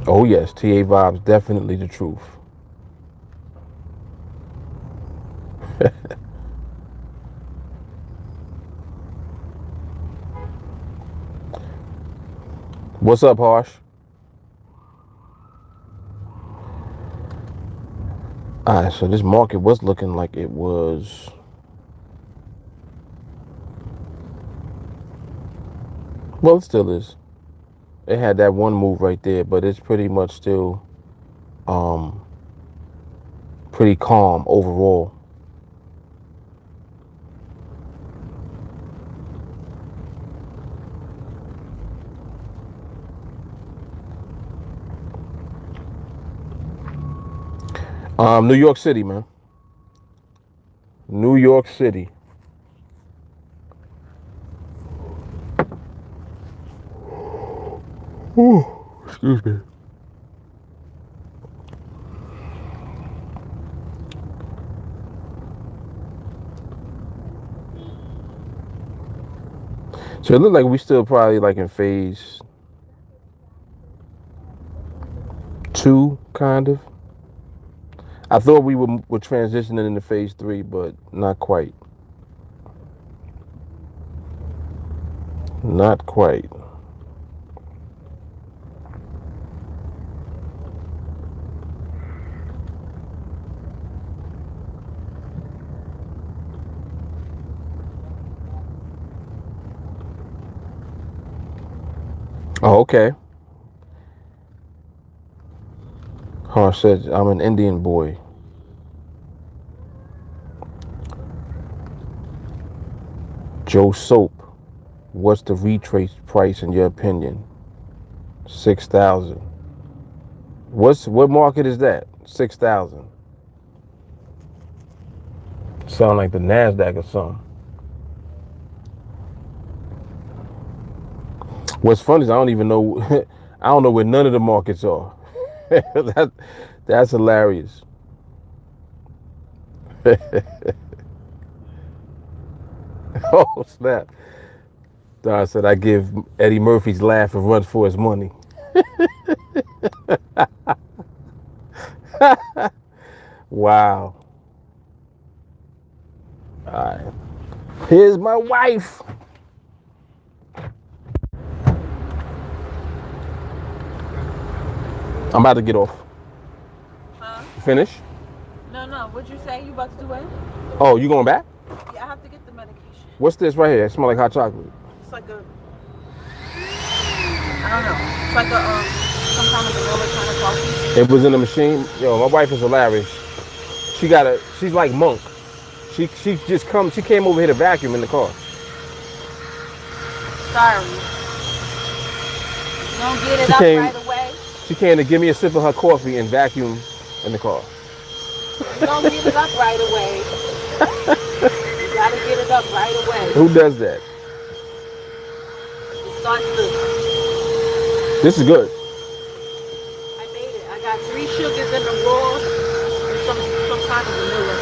Oh yes, TA vibes definitely the truth. What's up, Harsh? Alright, so this market was looking like it was. Well, it still is. It had that one move right there, but it's pretty much still pretty calm overall. New York City, man. New York City. Ooh, excuse me. So it looked like we still probably like in phase 2, kind of. I thought we were transitioning into phase 3, but not quite. Not quite. Oh, okay. Har said, I'm an Indian boy. Joe Soap, what's the retrace price in your opinion? 6,000. What market is that? 6,000. Sound like the NASDAQ or something. What's funny is I don't even know. I don't know where none of the markets are. That's hilarious. Oh snap! Don said I give Eddie Murphy's laugh and runs for his money. Wow. All right. Here's my wife. I'm about to get off. Huh? Finish? No. What'd you say? You about to do what? Oh, you going back? Yeah, I have to get the medication. What's this right here? It smells like hot chocolate. It's like a, I don't know. It's like a some kind of vanilla kind of coffee. It was in the machine. Yo, my wife is hilarious. She's like Monk. She came over here to vacuum in the car. Sorry. Don't get it She up came right away. She came to give me a sip of her coffee and vacuum in the car. You don't get it up right away. You gotta get it up right away. Who does that? It starts to. This is good. I made it. I got 3 sugars in the raw and some kind of vanilla.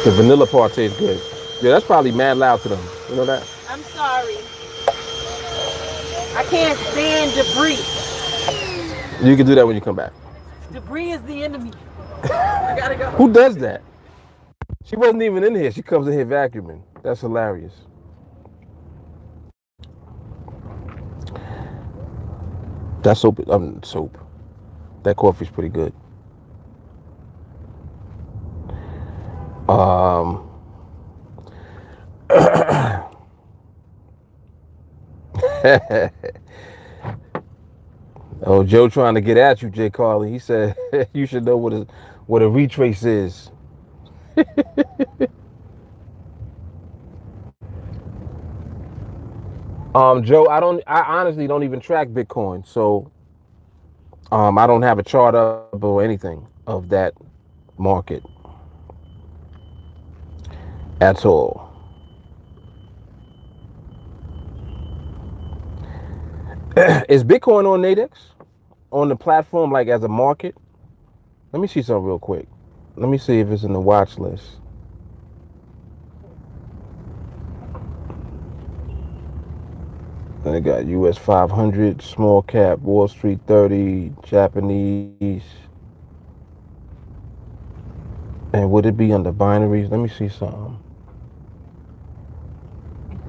The vanilla part tastes good. Yeah, that's probably mad loud to them. You know that? I'm sorry. I can't stand debris. You can do that when you come back. Debris is the enemy. I gotta go. Who does that? She wasn't even in here. She comes in here vacuuming. That's hilarious. That soap. Soap. That coffee's pretty good. Oh, Joe trying to get at you, Jay Carly. He said you should know what a retrace is. Joe, I honestly don't even track Bitcoin, so I don't have a chart up or anything of that market at all. Is Bitcoin on NADEX on the platform like as a market? Let me see something real quick. Let me see if it's in the watch list. I got US 500, small cap, Wall Street 30, Japanese. And would it be under binaries? Let me see something.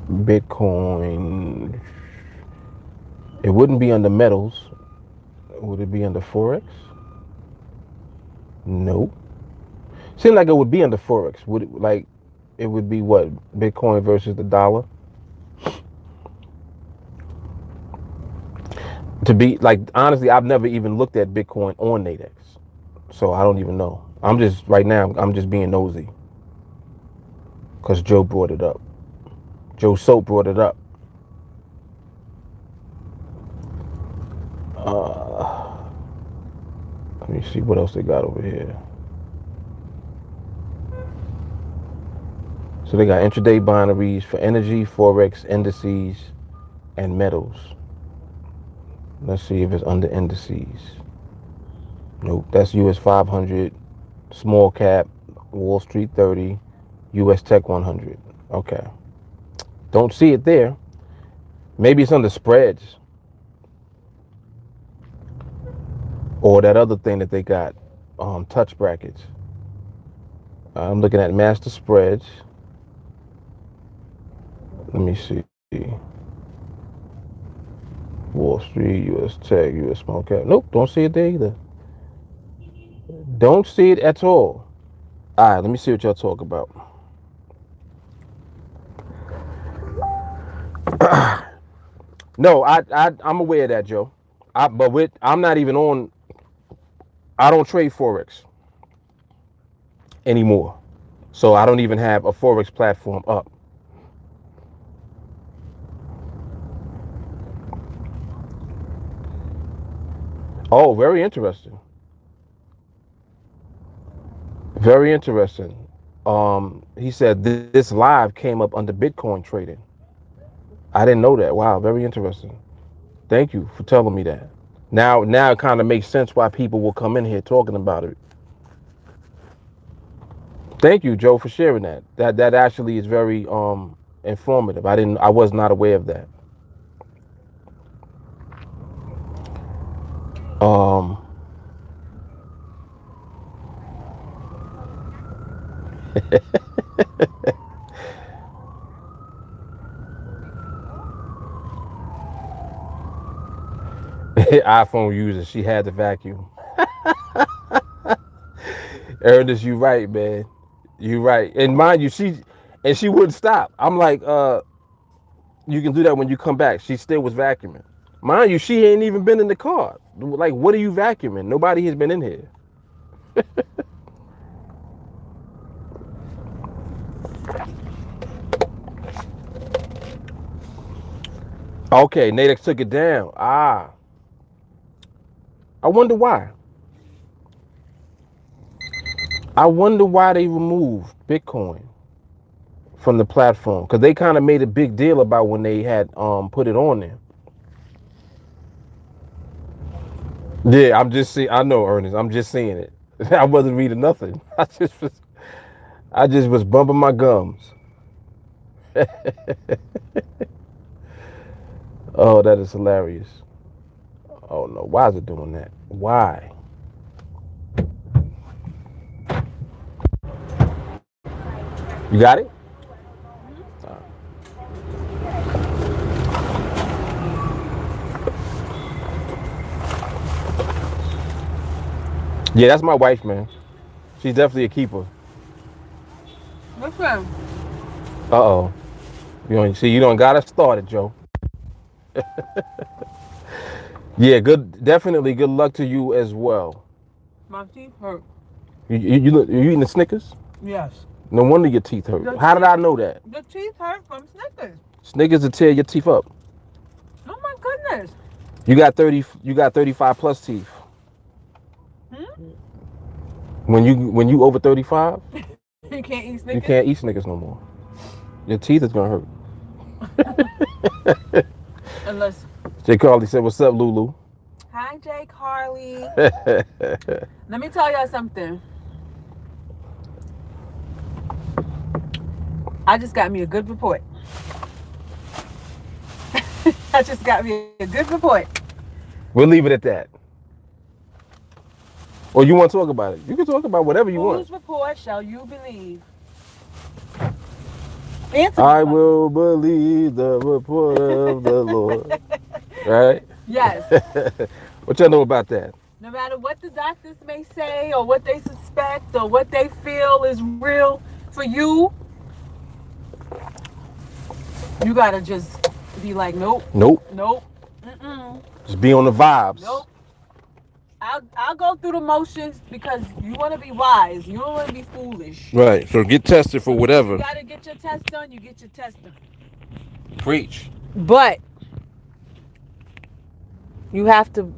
Bitcoin. It wouldn't be under metals. Would it be under Forex? No. Seems like it would be under Forex. Would it, like it would be what? Bitcoin versus the dollar? To be like honestly, I've never even looked at Bitcoin on NADEX. So I don't even know. I'm just right now I'm just being nosy. Cause Joe brought it up. Joe Soap brought it up. Let me see what else they got over here. So they got intraday binaries for energy, Forex, indices, and metals. Let's see if it's under indices. Nope, that's US 500, small cap, Wall Street 30, US Tech 100. Okay. Don't see it there. Maybe it's under spreads. Or that other thing that they got, touch brackets. I'm looking at master spreads. Let me see. Wall Street, US Tech, US small cap. Nope, don't see it there either. Don't see it at all. All right, let me see what y'all talk about. No, I'm aware of that, Joe. I'm not even on. I don't trade forex anymore, so I don't even have a forex platform up. Oh, very interesting. Very interesting. He said this live came up under Bitcoin trading. I didn't know that. Wow, very interesting. Thank you for telling me that. Now it kind of makes sense why people will come in here talking about it. Thank you, Joe, for sharing that. That actually is very informative. I was not aware of that. Um iPhone user, she had to vacuum. Ernest, you right, man. You right. And mind you, she wouldn't stop. I'm like, you can do that when you come back. She still was vacuuming. Mind you, she ain't even been in the car. Like, what are you vacuuming? Nobody has been in here. Okay, NADEX took it down. I wonder why. I wonder why they removed Bitcoin from the platform, because they kind of made a big deal about when they had put it on there. Yeah, I'm just seeing. I know, Ernest. I'm just seeing it. I wasn't reading nothing. I just was bumping my gums. Oh, that is hilarious. Oh no, why is it doing that? Why? You got it? Yeah, that's my wife, man. She's definitely a keeper. What's wrong? Uh-oh. You don't got us started, Joe. Yeah, good. Definitely good luck to you as well. My teeth hurt. You eating the Snickers? Yes. No wonder your teeth hurt. How did I know that? The teeth hurt from Snickers. Snickers will tear your teeth up. Oh my goodness. You got 30. You got 35 plus teeth. Hmm? When you over 35, You can't eat Snickers? you can't eat Snickers no more. Your teeth is gonna hurt. Unless. Jay Carly said, "What's up, Lulu?" Hi, Jay Carly. Let me tell y'all something. I just got me a good report. I just got me a good report. We'll leave it at that. Or you want to talk about it? You can talk about whatever you want. Whose report shall you believe? Answer I will believe the report of the Lord. Right? Yes. What y'all know about that? No matter what the doctors may say or what they suspect or what they feel is real for you, you gotta just be like, nope. Nope. Nope. Mm-mm. Just be on the vibes. Nope. I'll go through the motions because you want to be wise. You don't want to be foolish. Right. So get tested for whatever. You gotta get your test done. You get your test done. Preach. But you have to.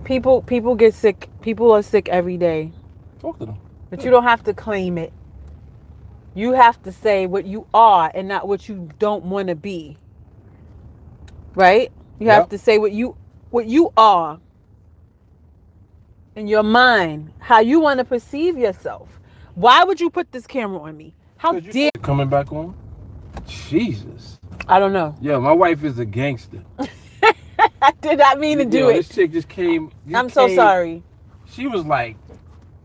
People get sick. People are sick every day. Talk to them. But you don't have to claim it. You have to say what you are and not what you don't want to be. Right? You have to say what you are in your mind, how you want to perceive yourself. Why would you put this camera on me? How dare you? Coming back on? Jesus. I don't know. Yeah, my wife is a gangster. I did not mean to do it. This chick just came. I'm so sorry. She was like,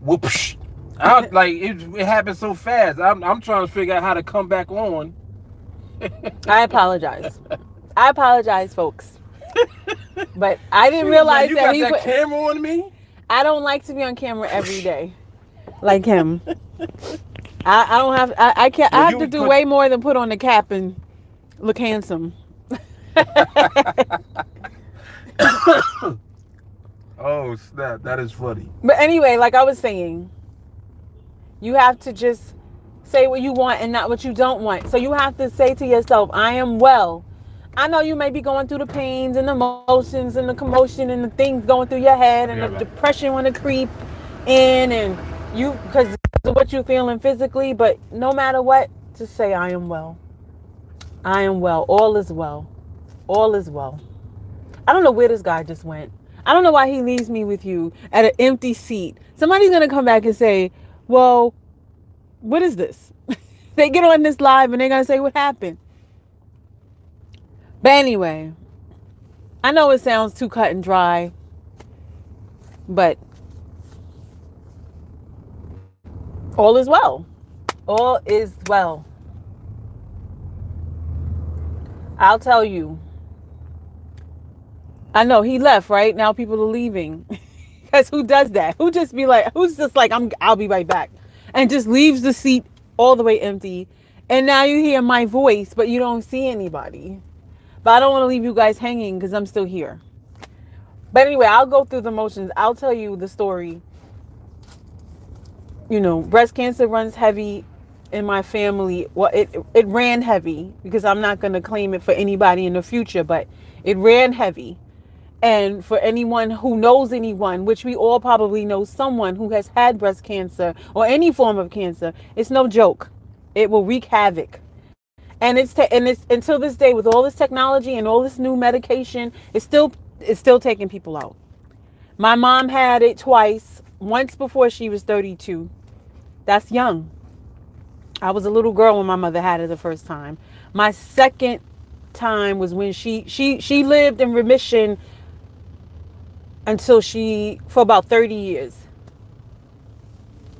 whoops. It happened so fast. I'm trying to figure out how to come back on. I apologize. I apologize, folks. But I didn't realize you that got he that put camera on me. I don't like to be on camera every day, like him. I don't have I can't Well, I have you to do put. way more than put on the cap and look handsome. Oh snap! That is funny. But anyway, like I was saying, you have to just say what you want and not what you don't want. So you have to say to yourself, I am well. I know you may be going through the pains and the emotions and the commotion and the things going through your head and the Yeah, man. depression want to creep in and you because of what you're feeling physically, but no matter what, just say I am well. I am well. All is well. All is well. I don't know where this guy just went. I don't know why he leaves me with you at an empty seat. Somebody's gonna come back and say, well, what is this? They get on this live and they're gonna say what happened. But anyway, I know it sounds too cut and dry, but all is well. All is well. I'll tell you. I know he left, right? Now people are leaving. Because who does that? Who's just like, I'll be right back. And just leaves the seat all the way empty. And now you hear my voice, but you don't see anybody. But I don't want to leave you guys hanging because I'm still here. But anyway, I'll go through the motions. I'll tell you the story. Breast cancer runs heavy in my family. Well, it ran heavy because I'm not going to claim it for anybody in the future, but it ran heavy. And for anyone who knows anyone, which we all probably know someone who has had breast cancer or any form of cancer, it's no joke. It will wreak havoc. And it's until this day with all this technology and all this new medication, it's still taking people out. My mom had it twice, once before she was 32. That's young. I was a little girl when my mother had it the first time. My second time was when she lived in remission until for about 30 years.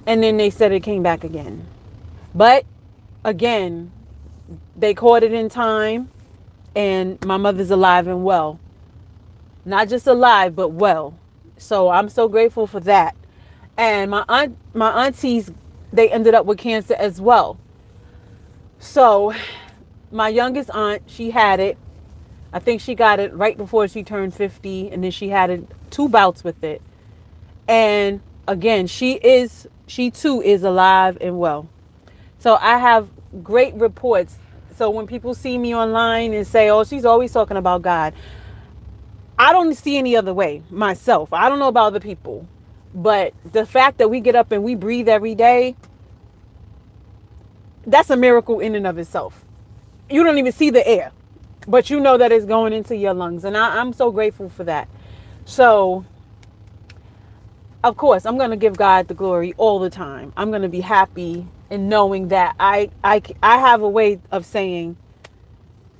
And then they said it came back again. But again, they caught it in time and my mother's alive and well. Not just alive, but well. So I'm so grateful for that. And my aunties, they ended up with cancer as well. So my youngest aunt, she had it. I think she got it right before she turned 50, and then she had two bouts with it. And again, she too is alive and well. So I have great reports. So when people see me online and say, "Oh, she's always talking about God," I don't see any other way myself. I don't know about other people, but the fact that we get up and we breathe every day, that's a miracle in and of itself. You don't even see the air, but you know that it's going into your lungs, and I'm so grateful for that. So of course, I'm going to give God the glory all the time. I'm going to be happy in knowing that I have a way of saying,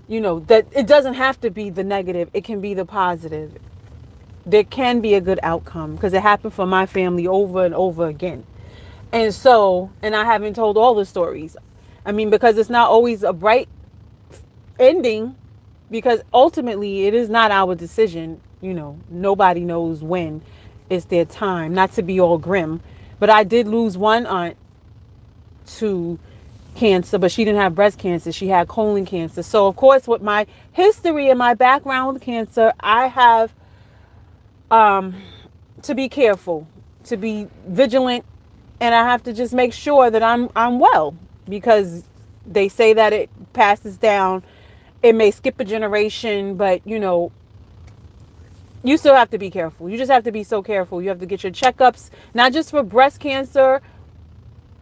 that it doesn't have to be the negative. It can be the positive. There can be a good outcome because it happened for my family over and over again. And I haven't told all the stories. I mean, because it's not always a bright ending, because ultimately it is not our decision. Nobody knows when it's their time. Not to be all grim, but I did lose one aunt to cancer, but she didn't have breast cancer. She had colon cancer. So of course, with my history and my background with cancer, I have to be careful, to be vigilant, and I have to just make sure that I'm well, because they say that it passes down. It may skip a generation, but you still have to be careful. You just have to be so careful. You have to get your checkups, not just for breast cancer,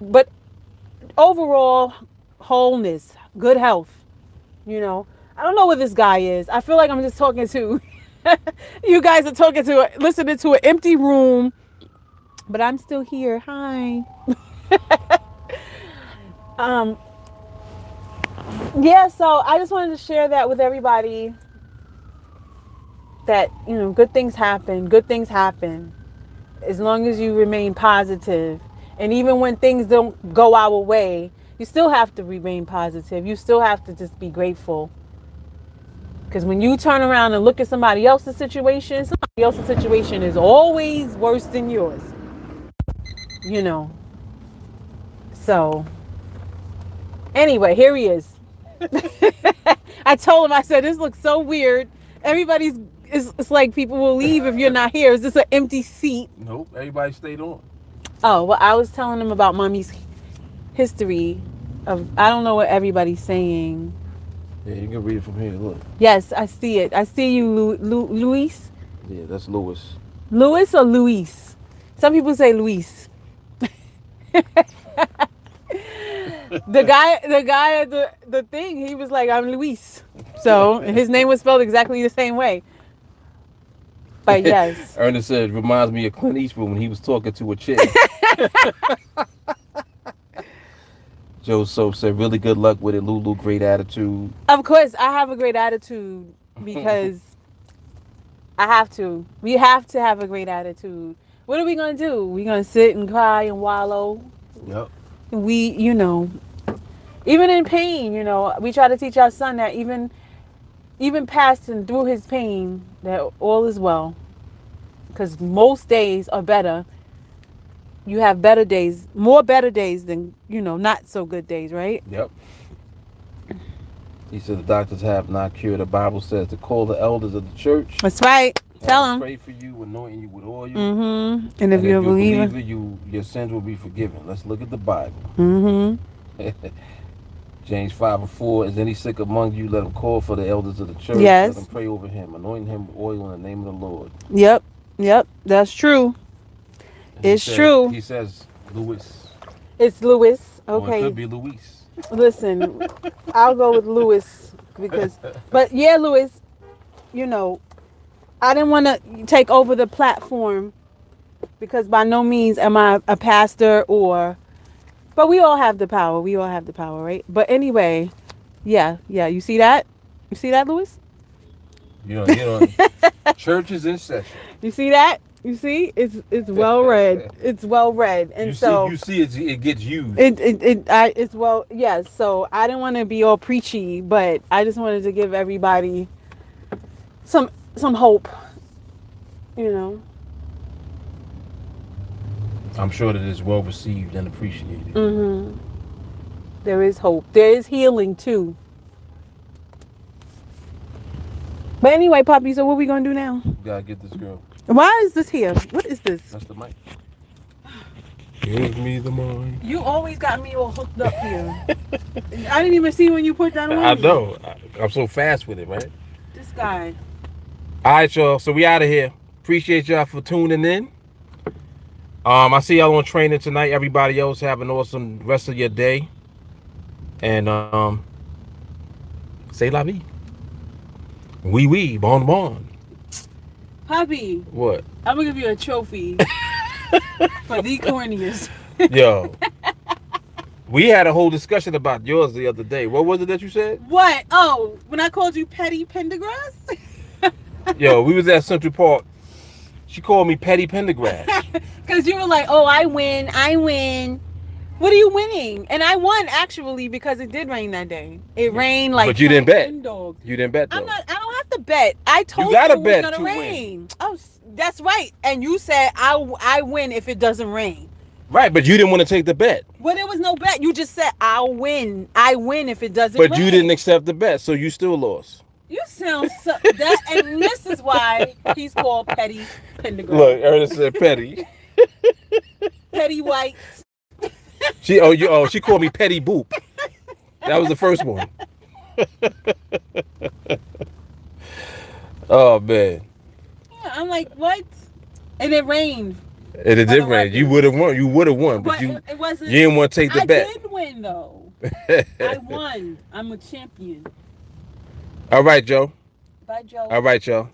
but overall wholeness, good health. I don't know what this guy is. I feel like I'm just talking to you guys are listening to an empty room, but I'm still here. Hi. Um, yeah, so I just wanted to share that with everybody, that, good things happen. Good things happen as long as you remain positive. And even when things don't go our way, you still have to remain positive. You still have to just be grateful. Because when you turn around and look at somebody else's situation is always worse than yours. You know. So Anyway, here he is. I told him, I said, this looks so weird. Everybody's, it's like people will leave if you're not here. Is this an empty seat? Nope, everybody stayed on. Oh, well, I was telling him about mommy's history of, I don't know what everybody's saying. Yeah, you can read it from here. Look. Yes, I see it. I see you, Luis. Yeah, that's Lewis. Louis or Luis? Some people say Luis. the guy at the thing, he was like, I'm Luis. So his name was spelled exactly the same way. But yes. Ernest said, reminds me of Clint Eastwood when he was talking to a chick. Joe Soap said, really good luck with it, Lulu. Great attitude. Of course, I have a great attitude because I have to. We have to have a great attitude. What are we going to do? We're going to sit and cry and wallow. Yep. We, even in pain, we try to teach our son that even past and through his pain, that all is well. Because most days are better. You have better days, more better days than, not so good days, right? Yep. He said the doctors have not cured. The Bible says to call the elders of the church. That's right. Tell them. Pray for you, anointing you with oil. Mm-hmm. And if you're a believer, your sins will be forgiven. Let's look at the Bible. Mm-hmm. James 5:4. Is any sick among you? Let him call for the elders of the church. Yes. Let them pray over him, anointing him with oil in the name of the Lord. Yep. That's true. It's true. He says Louis. It's Louis. Okay. Or it could be Luis. Listen, I'll go with Louis but yeah, Louis, I didn't want to take over the platform because by no means am I a pastor but we all have the power. We all have the power, right? But anyway, yeah. You see that? You see that, Louis? Church is in session. You see that? You see, it's well read. It's well read, and you see it gets used. It's well, yes. So I didn't want to be all preachy, but I just wanted to give everybody some hope. I'm sure that it's well received and appreciated. Mm-hmm. There is hope. There is healing too. But anyway, Poppy. So what are we gonna do now? We gotta get this girl. Why is this here? What is this? That's the mic. Give me the mic. You always got me all hooked up here. I didn't even see when you put that on. I know. I'm so fast with it, right? This guy. All right, y'all. So we out of here. Appreciate y'all for tuning in. I see y'all on training tonight. Everybody else have an awesome rest of your day. And say la vie. Oui, bon. Poppy. What? I'm gonna give you a trophy for the corniest. Yo. We had a whole discussion about yours the other day. What was it that you said? What? Oh, when I called you Petty Pendergrass? Yo, we was at Central Park. She called me Petty Pendergrass. Because you were like, oh, I win. What are you winning? And I won, actually, because it did rain that day. It rained like... But you didn't bet. Dogs. You didn't bet, though. I don't have to bet. I told you gotta it was bet going to to rain. win. Oh, that's right. And you said, I win if it doesn't rain. Right, but you didn't want to take the bet. Well, there was no bet. You just said, I'll win. I win if it doesn't rain. But you didn't accept the bet, so you still lost. You sound so... and this is why he's called Petty Pendergrass. Look, Ernest said Petty. Petty White. She called me Petty Boop. That was the first one. Oh, man. Yeah, I'm like, what? And it rained. And it did rain. You would have won. You would have won, but you didn't want to take the bet. I did win, though. I won. I'm a champion. All right, Joe. Bye, Joe. All right, y'all.